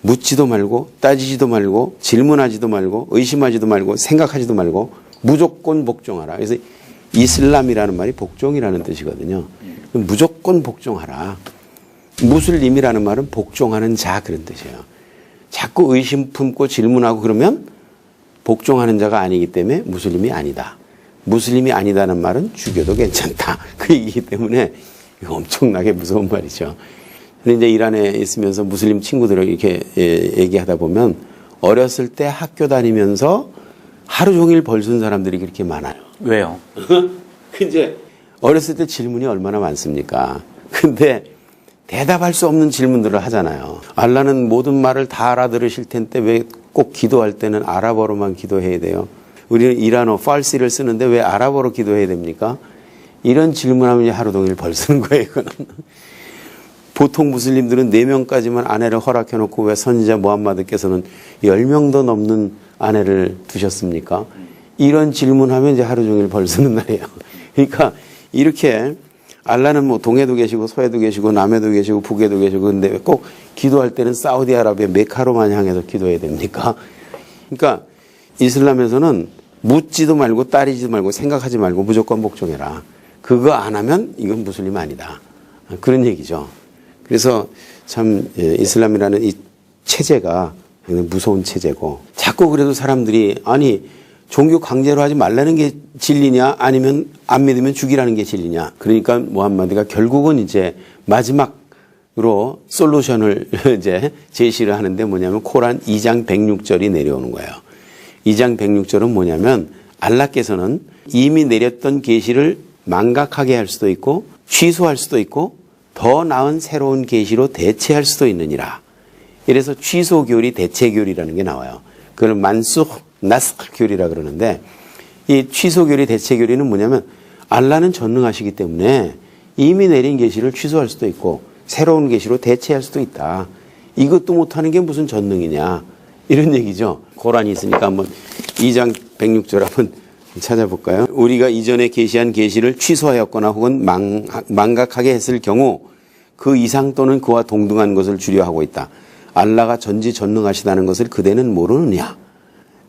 묻지도 말고 따지지도 말고 질문하지도 말고 의심하지도 말고 생각하지도 말고 무조건 복종하라. 그래서 이슬람이라는 말이 복종이라는 뜻이거든요. 무조건 복종하라. 무슬림이라는 말은 복종하는 자 그런 뜻이에요. 자꾸 의심 품고 질문하고 그러면 복종하는 자가 아니기 때문에 무슬림이 아니다. 무슬림이 아니다는 말은 죽여도 괜찮다. 그 얘기이기 때문에 이거 엄청나게 무서운 말이죠. 근데 이제 이란에 있으면서 무슬림 친구들을 이렇게 얘기하다 보면 어렸을 때 학교 다니면서 하루 종일 벌순 사람들이 그렇게 많아요. 왜요? 이제 어렸을 때 질문이 얼마나 많습니까? 근데 대답할 수 없는 질문들을 하잖아요. 알라는 모든 말을 다 알아들으실 텐데 왜 꼭 기도할 때는 아랍어로만 기도해야 돼요? 우리는 이란어, 파르시를 쓰는데 왜 아랍어로 기도해야 됩니까? 이런 질문하면 하루 종일 벌쓰는 거예요, 이거는. 보통 무슬림들은 4명까지만 아내를 허락해놓고 왜 선지자 무함마드께서는 10명도 넘는 아내를 두셨습니까? 이런 질문하면 이제 하루 종일 벌쓰는 날이에요. 그러니까 이렇게 알라는 뭐 동해도 계시고 서해도 계시고 남해도 계시고 북에도 계시고 근데 왜 꼭 기도할 때는 사우디아라비아 메카로만 향해서 기도해야 됩니까? 그러니까 이슬람에서는 묻지도 말고 따지지도 말고 생각하지 말고 무조건 복종해라. 그거 안 하면 이건 무슬림 아니다. 그런 얘기죠. 그래서 참 이슬람이라는 이 체제가 굉장히 무서운 체제고 자꾸 그래도 사람들이 아니 종교 강제로 하지 말라는 게 진리냐 아니면 안 믿으면 죽이라는 게 진리냐. 그러니까 무함마드가 결국은 이제 마지막으로 솔루션을 이제 제시를 하는데 뭐냐면 코란 2장 106절이 내려오는 거예요. 2장 106절은 뭐냐면 알라께서는 이미 내렸던 계시를 망각하게 할 수도 있고 취소할 수도 있고 더 나은 새로운 계시로 대체할 수도 있느니라. 이래서 취소교리, 대체교리라는 게 나와요. 그걸 만수흐, 나스흐 교리라 그러는데 이 취소교리, 대체교리는 뭐냐면 알라는 전능하시기 때문에 이미 내린 계시를 취소할 수도 있고 새로운 계시로 대체할 수도 있다. 이것도 못하는 게 무슨 전능이냐. 이런 얘기죠. 고란이 있으니까 한번 2장 106절 한번 찾아볼까요? 우리가 이전에 계시한 계시를 취소하였거나 혹은 망각하게 했을 경우 그 이상 또는 그와 동등한 것을 주려 하고 있다. 알라가 전지전능하시다는 것을 그대는 모르느냐.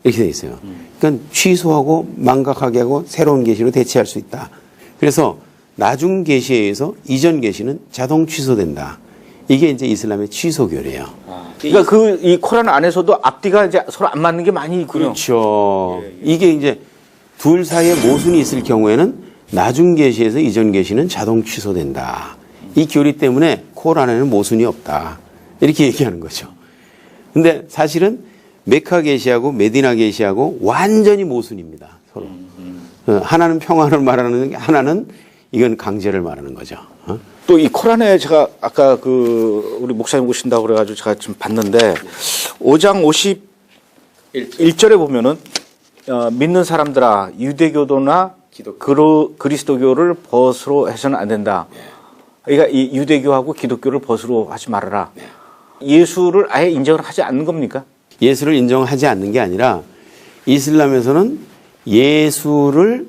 이렇게 돼 있어요. 그러니까 취소하고 망각하게 하고 새로운 계시로 대체할 수 있다. 그래서 나중 계시에 의해서 이전 계시는 자동 취소된다. 이게 이제 이슬람의 취소교리예요. 그러니까 이 코란 안에서도 앞뒤가 이제 서로 안 맞는 게 많이 있군요. 그렇죠. 이게 이제 둘 사이에 모순이 있을 경우에는 나중 계시에서 이전 계시는 자동 취소된다. 이 교리 때문에 코란에는 모순이 없다. 이렇게 얘기하는 거죠. 근데 사실은 메카 계시하고 메디나 계시하고 완전히 모순입니다. 서로. 하나는 평화를 말하는 게 하나는 이건 강제를 말하는 거죠. 또 이 코란에 제가 아까 우리 목사님 오신다고 그래가지고 제가 좀 봤는데 5장 51절에 보면은 믿는 사람들아 유대교도나 그리스도교를 벗으로 해서는 안 된다. 그러니까 이 유대교하고 기독교를 벗으로 하지 말아라. 예수를 아예 인정을 하지 않는 겁니까? 예수를 인정하지 않는 게 아니라 이슬람에서는 예수를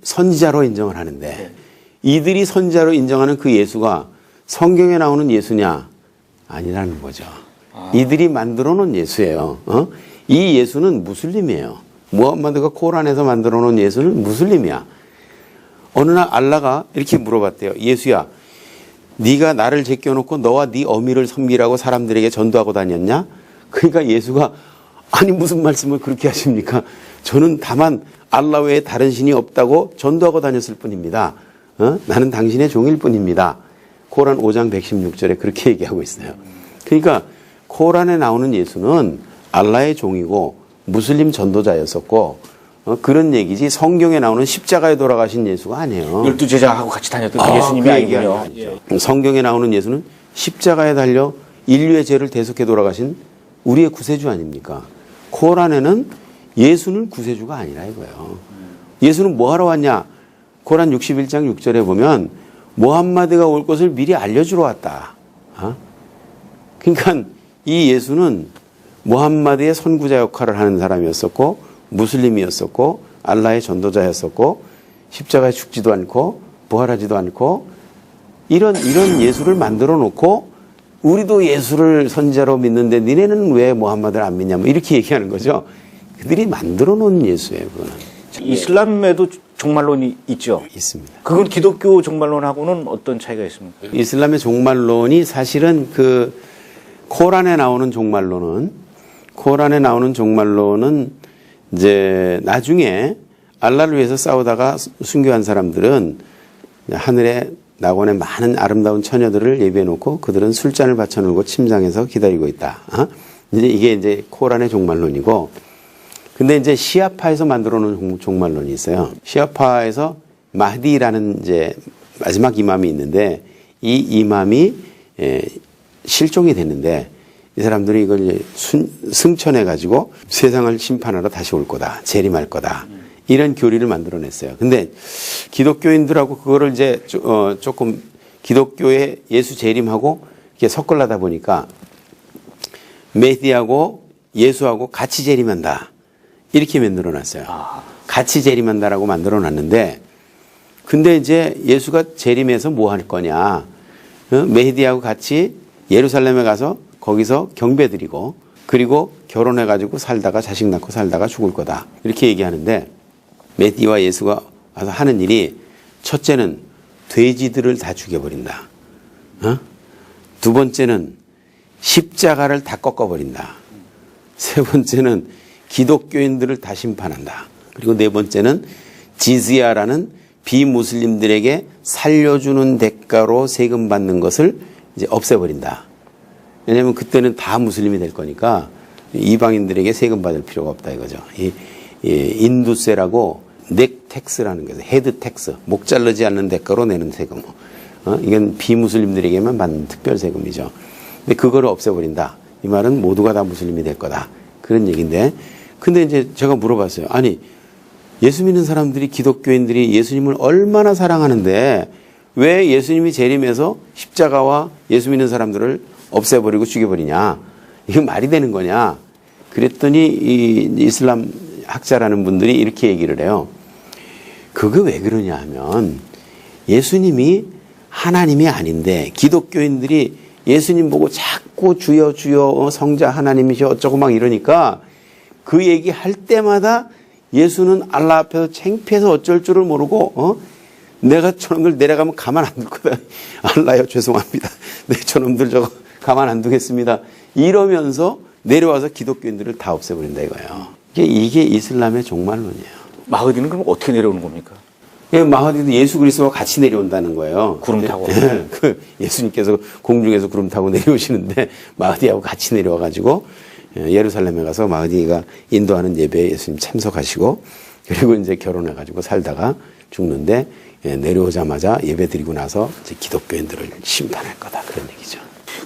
선지자로 인정을 하는데 이들이 선지자로 인정하는 그 예수가 성경에 나오는 예수냐? 아니라는 거죠. 이들이 만들어 놓은 예수예요. 이 예수는 무슬림이에요. 무함마드가 코란에서 만들어 놓은 예수는 무슬림이야. 어느 날 알라가 이렇게 물어봤대요. 예수야, 네가 나를 제껴놓고 너와 네 어미를 섬기라고 사람들에게 전도하고 다녔냐? 그러니까 예수가 아니 무슨 말씀을 그렇게 하십니까? 저는 다만 알라 외에 다른 신이 없다고 전도하고 다녔을 뿐입니다. 나는 당신의 종일 뿐입니다. 코란 5장 116절에 그렇게 얘기하고 있어요. 그러니까 코란에 나오는 예수는 알라의 종이고 무슬림 전도자였었고 그런 얘기지 성경에 나오는 십자가에 돌아가신 예수가 아니에요. 12제자하고 같이 다녔던 그 예수님이 아니군요. 성경에 나오는 예수는 십자가에 달려 인류의 죄를 대속해 돌아가신 우리의 구세주 아닙니까? 코란에는 예수는 구세주가 아니라 이거예요. 예수는 뭐 하러 왔냐? 코란 61장 6절에 보면 무함마드가 올 것을 미리 알려주러 왔다. 그러니까 이 예수는 무함마드의 선구자 역할을 하는 사람이었었고 무슬림이었었고 알라의 전도자였었고 십자가에 죽지도 않고 부활하지도 않고 이런 예수를 만들어 놓고 우리도 예수를 선지자로 믿는데 니네는 왜 무함마드를 안 믿냐 뭐 이렇게 얘기하는 거죠. 그들이 만들어 놓은 예수예요. 그거는. 이슬람에도 종말론이 있죠. 있습니다. 그건 기독교 종말론하고는 어떤 차이가 있습니까? 이슬람의 종말론이 사실은 그 코란에 나오는 종말론은 이제 나중에 알라를 위해서 싸우다가 순교한 사람들은 하늘에 낙원에 많은 아름다운 처녀들을 예비해 놓고 그들은 술잔을 받쳐놓고 침상에서 기다리고 있다. 이제 이게 이제 코란의 종말론이고 근데 이제 시아파에서 만들어 놓은 종말론이 있어요. 시아파에서 마흐디라는 이제 마지막 이맘이 있는데 이 이맘이 실종이 됐는데 이 사람들이 이걸 이제 승천해 가지고 세상을 심판하러 다시 올 거다. 재림할 거다. 이런 교리를 만들어냈어요. 근데 기독교인들하고 그거를 이제 조금 기독교의 예수 재림하고 이렇게 섞으려다 보니까 메디하고 예수하고 같이 재림한다. 이렇게 만들어놨어요. 같이 재림한다라고 만들어놨는데 근데 이제 예수가 재림해서 뭐 할 거냐. 메히디하고 같이 예루살렘에 가서 거기서 경배드리고 그리고 결혼해가지고 살다가 자식 낳고 살다가 죽을 거다. 이렇게 얘기하는데 메히디와 예수가 와서 하는 일이 첫째는 돼지들을 다 죽여버린다. 두 번째는 십자가를 다 꺾어버린다. 세 번째는 기독교인들을 다 심판한다. 그리고 네 번째는 지즈야라는 비무슬림들에게 살려주는 대가로 세금 받는 것을 이제 없애버린다. 왜냐하면 그때는 다 무슬림이 될 거니까 이방인들에게 세금 받을 필요가 없다 이거죠. 인두세라고 넥 텍스라는 거죠. 헤드 텍스. 목 자르지 않는 대가로 내는 세금. 이건 비무슬림들에게만 받는 특별 세금이죠. 근데 그거를 없애버린다. 이 말은 모두가 다 무슬림이 될 거다. 그런 얘기인데, 근데 이제 제가 물어봤어요. 아니, 예수 믿는 사람들이, 기독교인들이 예수님을 얼마나 사랑하는데 왜 예수님이 재림해서 십자가와 예수 믿는 사람들을 없애버리고 죽여버리냐? 이게 말이 되는 거냐? 그랬더니 이 이슬람 학자라는 분들이 이렇게 얘기를 해요. 그거 왜 그러냐 하면 예수님이 하나님이 아닌데 기독교인들이 예수님 보고 자꾸 주여 주여 성자 하나님이셔 어쩌고 막 이러니까 그 얘기 할 때마다 예수는 알라 앞에서 창피해서 어쩔 줄을 모르고 내가 저놈들 내려가면 가만 안 둘 거다. 알라요 죄송합니다. 네 저놈들 저거 가만 안 두겠습니다. 이러면서 내려와서 기독교인들을 다 없애버린다 이거예요. 이게 이슬람의 종말론이에요. 마흐디는 그럼 어떻게 내려오는 겁니까? 예, 마하디도 예수 그리스도와 같이 내려온다는 거예요. 구름 타고. 예수님께서 공중에서 구름 타고 내려오시는데 마하디하고 같이 내려와가지고 예루살렘에 가서 마하디가 인도하는 예배에 예수님 참석하시고 그리고 이제 결혼해가지고 살다가 죽는데 내려오자마자 예배 드리고 나서 이제 기독교인들을 심판할 거다 그런 얘기죠.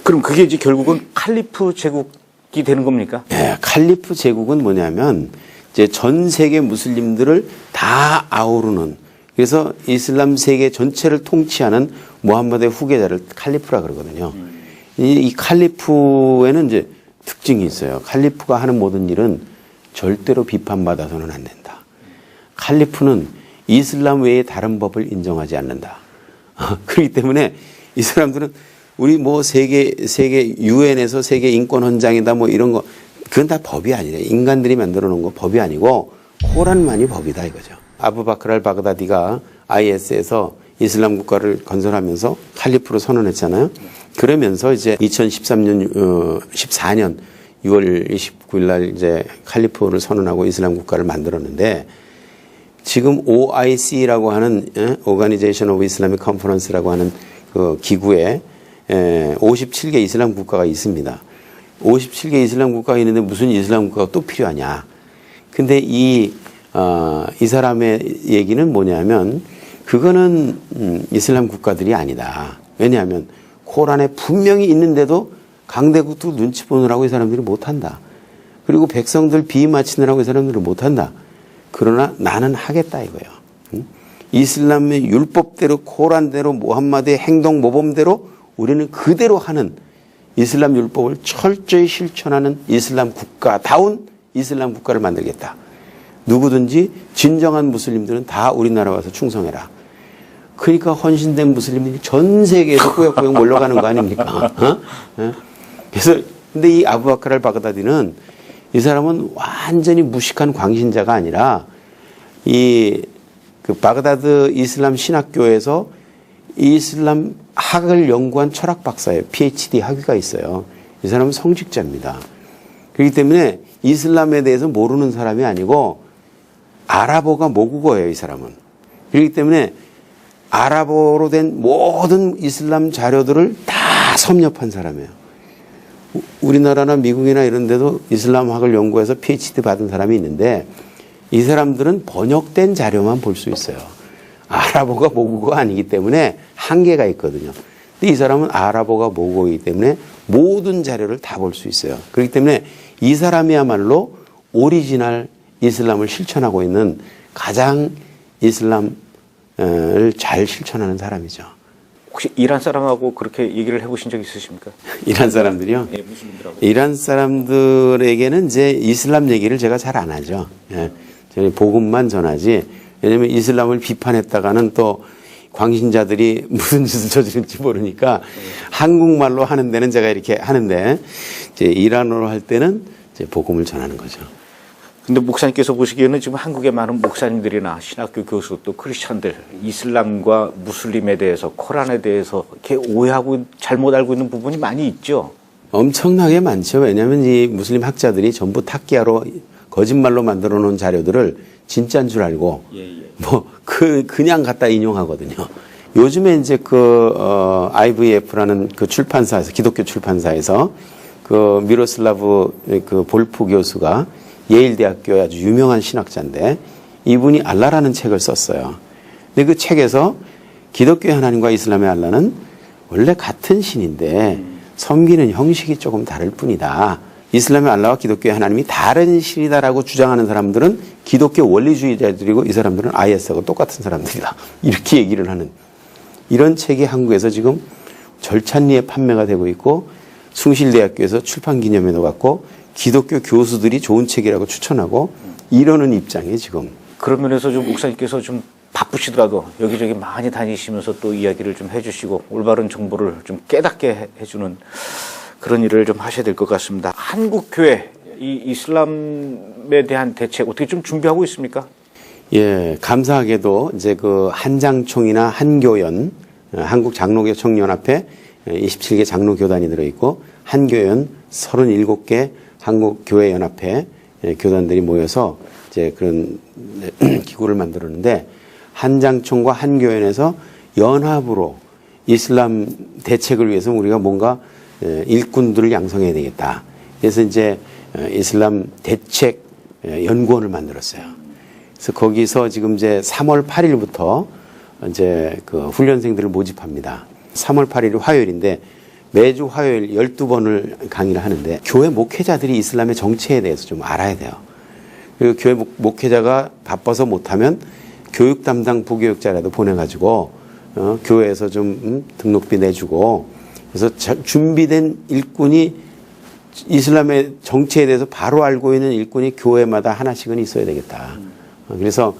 그럼 그게 이제 결국은 칼리프 제국이 되는 겁니까? 예, 칼리프 제국은 뭐냐면 이제 전 세계 무슬림들을 다 아우르는 그래서 이슬람 세계 전체를 통치하는 무함마드의 후계자를 칼리프라 그러거든요. 이 칼리프에는 이제 특징이 있어요. 칼리프가 하는 모든 일은 절대로 비판받아서는 안 된다. 칼리프는 이슬람 외에 다른 법을 인정하지 않는다. 그렇기 때문에 이 사람들은 우리 뭐 세계 유엔에서 세계 인권 헌장이다 뭐 이런 거 그건 다 법이 아니래. 인간들이 만들어 놓은 거 법이 아니고 코란만이 법이다 이거죠. 아부바크르 알 바그다디가 IS에서 이슬람 국가를 건설하면서 칼리프로 선언했잖아요. 그러면서 이제 14년 6월 29일 날 이제 칼리프를 선언하고 이슬람 국가를 만들었는데 지금 OIC라고 하는 Organization of Islamic Conference라고 하는 그 기구에 57개 이슬람 국가가 있습니다. 57개 이슬람 국가가 있는데 무슨 이슬람 국가가 또 필요하냐. 근데 이 사람의 얘기는 뭐냐면 그거는 이슬람 국가들이 아니다. 왜냐하면 코란에 분명히 있는데도 강대국도 눈치 보느라고 이 사람들이 못한다. 그리고 백성들 비위 맞추느라고 이 사람들은 못한다. 그러나 나는 하겠다 이거예요. 이슬람의 율법대로 코란대로 무함마드의 행동 모범대로 우리는 그대로 하는 이슬람 율법을 철저히 실천하는 이슬람 국가다운 이슬람 국가를 만들겠다. 누구든지 진정한 무슬림들은 다 우리나라 와서 충성해라. 그러니까 헌신된 무슬림들이 전 세계에서 꾸역꾸역 몰려가는 거 아닙니까? 그래서 근데 이 아부바크르 알 바그다디는 이 사람은 완전히 무식한 광신자가 아니라 그 바그다드 이슬람 신학교에서 이슬람 학을 연구한 철학 박사예요. PhD 학위가 있어요. 이 사람은 성직자입니다. 그렇기 때문에 이슬람에 대해서 모르는 사람이 아니고 아랍어가 모국어예요, 이 사람은. 그렇기 때문에 아랍어로 된 모든 이슬람 자료들을 다 섭렵한 사람이에요. 우리나라나 미국이나 이런 데도 이슬람학을 연구해서 PhD 받은 사람이 있는데 이 사람들은 번역된 자료만 볼 수 있어요. 아랍어가 모국어가 아니기 때문에 한계가 있거든요. 근데 이 사람은 아랍어가 모국어이기 때문에 모든 자료를 다 볼 수 있어요. 그렇기 때문에 이 사람이야말로 오리지널 이슬람을 실천하고 있는 가장 이슬람을 잘 실천하는 사람이죠. 혹시 이란 사람하고 그렇게 얘기를 해보신 적 있으십니까? 이란 사람들이요? 네, 무슬림들하고. 이란 사람들에게는 이제 이슬람 얘기를 제가 잘 안 하죠. 예. 저는 복음만 전하지. 왜냐하면 이슬람을 비판했다가는 또 광신자들이 무슨 짓을 저지를지 모르니까 한국말로 하는 데는 제가 이렇게 하는데 이제 이란어로 할 때는 이제 복음을 전하는 거죠. 근데 목사님께서 보시기에는 지금 한국의 많은 목사님들이나 신학교 교수 또 크리스찬들 이슬람과 무슬림에 대해서 코란에 대해서 이렇게 오해하고 잘못 알고 있는 부분이 많이 있죠. 엄청나게 많죠. 왜냐하면 이 무슬림 학자들이 전부 탁기야로 거짓말로 만들어 놓은 자료들을 진짜인 줄 알고 그냥 갖다 인용하거든요. 요즘에 이제 IVF라는 그 출판사에서 기독교 출판사에서 그 미로슬라브 그 볼프 교수가 예일 대학교의 아주 유명한 신학자인데 이분이 알라라는 책을 썼어요. 근데 그 책에서 기독교의 하나님과 이슬람의 알라는 원래 같은 신인데 섬기는 형식이 조금 다를 뿐이다. 이슬람의 알라와 기독교의 하나님이 다른 신이다라고 주장하는 사람들은 기독교 원리주의자들이고 이 사람들은 IS하고 똑같은 사람들이다. 이렇게 얘기를 하는 이런 책이 한국에서 지금 절찬리에 판매가 되고 있고 숭실대학교에서 출판기념회도 갖고 기독교 교수들이 좋은 책이라고 추천하고 이러는 입장에 지금. 그런 면에서 좀 목사님께서 좀 바쁘시더라도 여기저기 많이 다니시면서 또 이야기를 좀 해주시고 올바른 정보를 좀 깨닫게 해주는 그런 일을 좀 하셔야 될 것 같습니다. 한국 교회 이 이슬람에 대한 대책 어떻게 좀 준비하고 있습니까? 예, 감사하게도 이제 그 한장총이나 한교연, 한국 장로교 청년합회 27개 장로교단이 들어있고 한교연 37개 한국교회연합회 교단들이 모여서 이제 그런 기구를 만들었는데 한장총과 한교연에서 연합으로 이슬람 대책을 위해서 우리가 뭔가 일꾼들을 양성해야 되겠다. 그래서 이제 이슬람 대책 연구원을 만들었어요. 그래서 거기서 지금 이제 3월 8일부터 이제 그 훈련생들을 모집합니다. 3월 8일이 화요일인데 매주 화요일 12번을 강의를 하는데 교회 목회자들이 이슬람의 정체에 대해서 좀 알아야 돼요. 그리고 교회 목회자가 바빠서 못하면 교육 담당 부교육자라도 보내가지고 교회에서 좀 등록비 내주고 그래서 준비된 일꾼이 이슬람의 정체에 대해서 바로 알고 있는 일꾼이 교회마다 하나씩은 있어야 되겠다. 그래서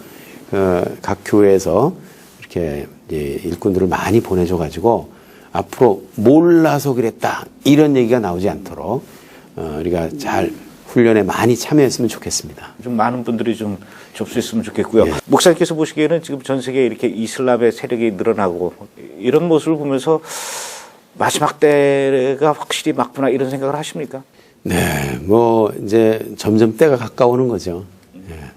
각 교회에서 이렇게 일꾼들을 많이 보내줘가지고 앞으로 몰라서 그랬다 이런 얘기가 나오지 않도록 우리가 잘 훈련에 많이 참여했으면 좋겠습니다. 좀 많은 분들이 좀 접수했으면 좋겠고요. 예. 목사님께서 보시기에는 지금 전 세계에 이렇게 이슬람의 세력이 늘어나고 이런 모습을 보면서 마지막 때가 확실히 맞구나 이런 생각을 하십니까? 네, 뭐 이제 점점 때가 가까워오는 거죠. 예.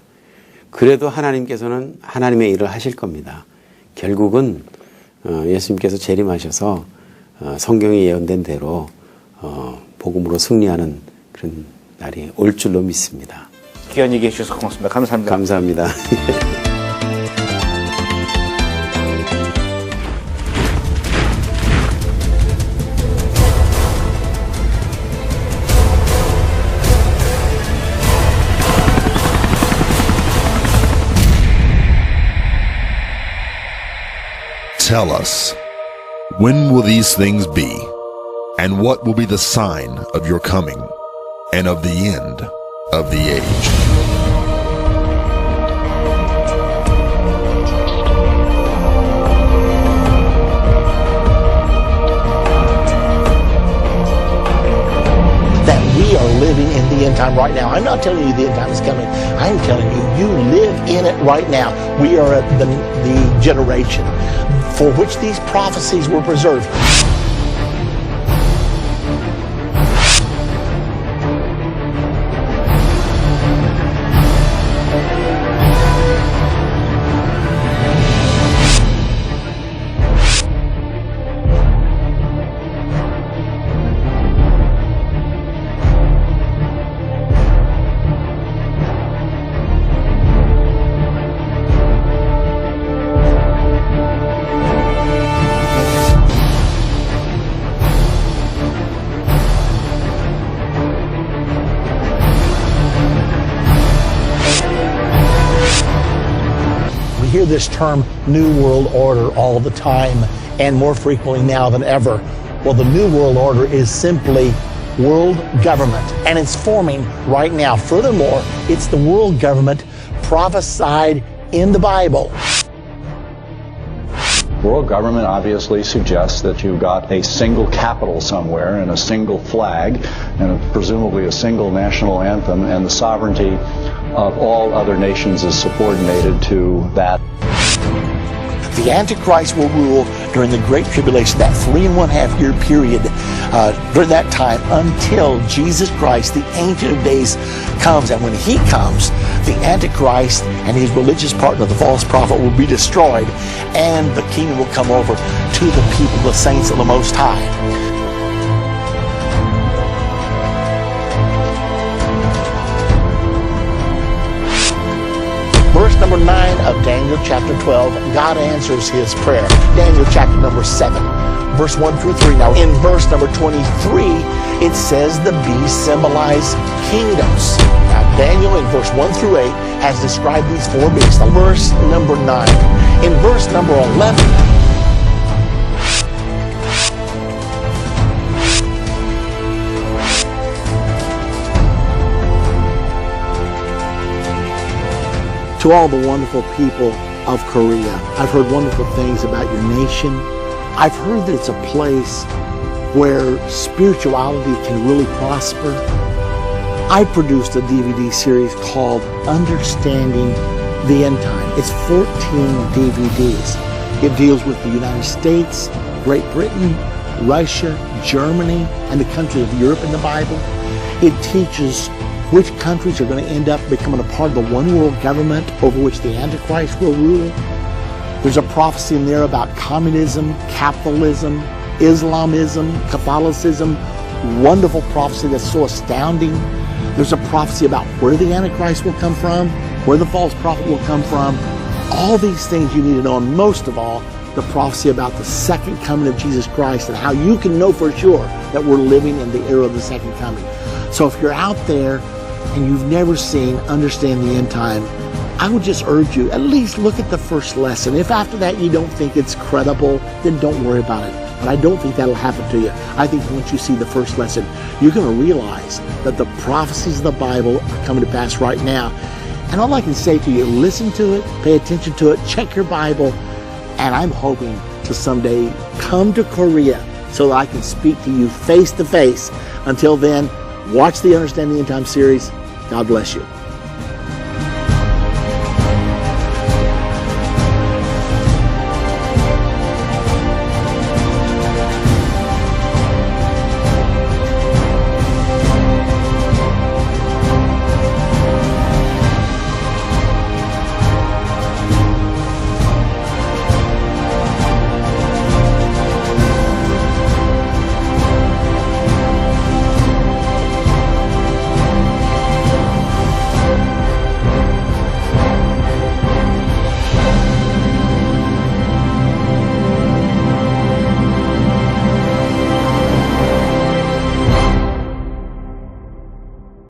그래도 하나님께서는 하나님의 일을 하실 겁니다. 결국은 예수님께서 재림하셔서 성경에 예언된 대로 복음으로 승리하는 그런 날이 올 줄로 믿습니다. 귀한 얘기 해주셔서 고맙습니다. 감사합니다. 감사합니다. Tell us, when will these things be, and what will be the sign of your coming, and of the end of the age? That we are living in the end time right now. I'm not telling you the end time is coming. I'm telling you, you live in it right now. We are at the generation for which these prophecies were preserved. Hear this term New World Order all the time and more frequently now than ever. Well, the New World Order is simply world government, and it's forming right now. Furthermore, it's the world government prophesied in the Bible. World government obviously suggests that you've got a single capital somewhere and a single flag and presumably a single national anthem, and the sovereignty of all other nations is subordinated to that. The Antichrist will rule during the Great Tribulation, that 3.5 year period, during that time until Jesus Christ, the Ancient of Days, comes. And when he comes, the Antichrist and his religious partner, the false prophet, will be destroyed, and the kingdom will come over to the people, the saints of the Most High. Verse number 9 of Daniel chapter 12, God answers his prayer. Daniel chapter number 7, verse 1 through 3. Now in verse number 23, it says the beasts symbolize kingdoms. Now Daniel in verse 1 through 8 has described these 4 beasts. Now verse number 9. In verse number 11, to all the wonderful people of Korea, I've heard wonderful things about your nation. I've heard that it's a place where spirituality can really prosper. I produced a DVD series called Understanding the End Time. It's 14 DVDs. It deals with the United States, Great Britain, Russia, Germany, and the countries of Europe in the Bible. It teaches which countries are going to end up becoming a part of the one world government over which the Antichrist will rule. There's a prophecy in there about communism, capitalism, Islamism, Catholicism. Wonderful prophecy that's so astounding. There's a prophecy about where the Antichrist will come from, where the false prophet will come from. All these things you need to know, and most of all, the prophecy about the second coming of Jesus Christ and how you can know for sure that we're living in the era of the second coming. So if you're out there and you've never seen Understand the End Time, I would just urge you, at least look at the first lesson. If after that you don't think it's credible, then don't worry about it. But I don't think that'll happen to you. I think once you see the first lesson, you're going to realize that the prophecies of the Bible are coming to pass right now. And all I can say to you, listen to it, pay attention to it, check your Bible, and I'm hoping to someday come to Korea so that I can speak to you face to face. Until then, watch the Understanding the End Time series. God bless you.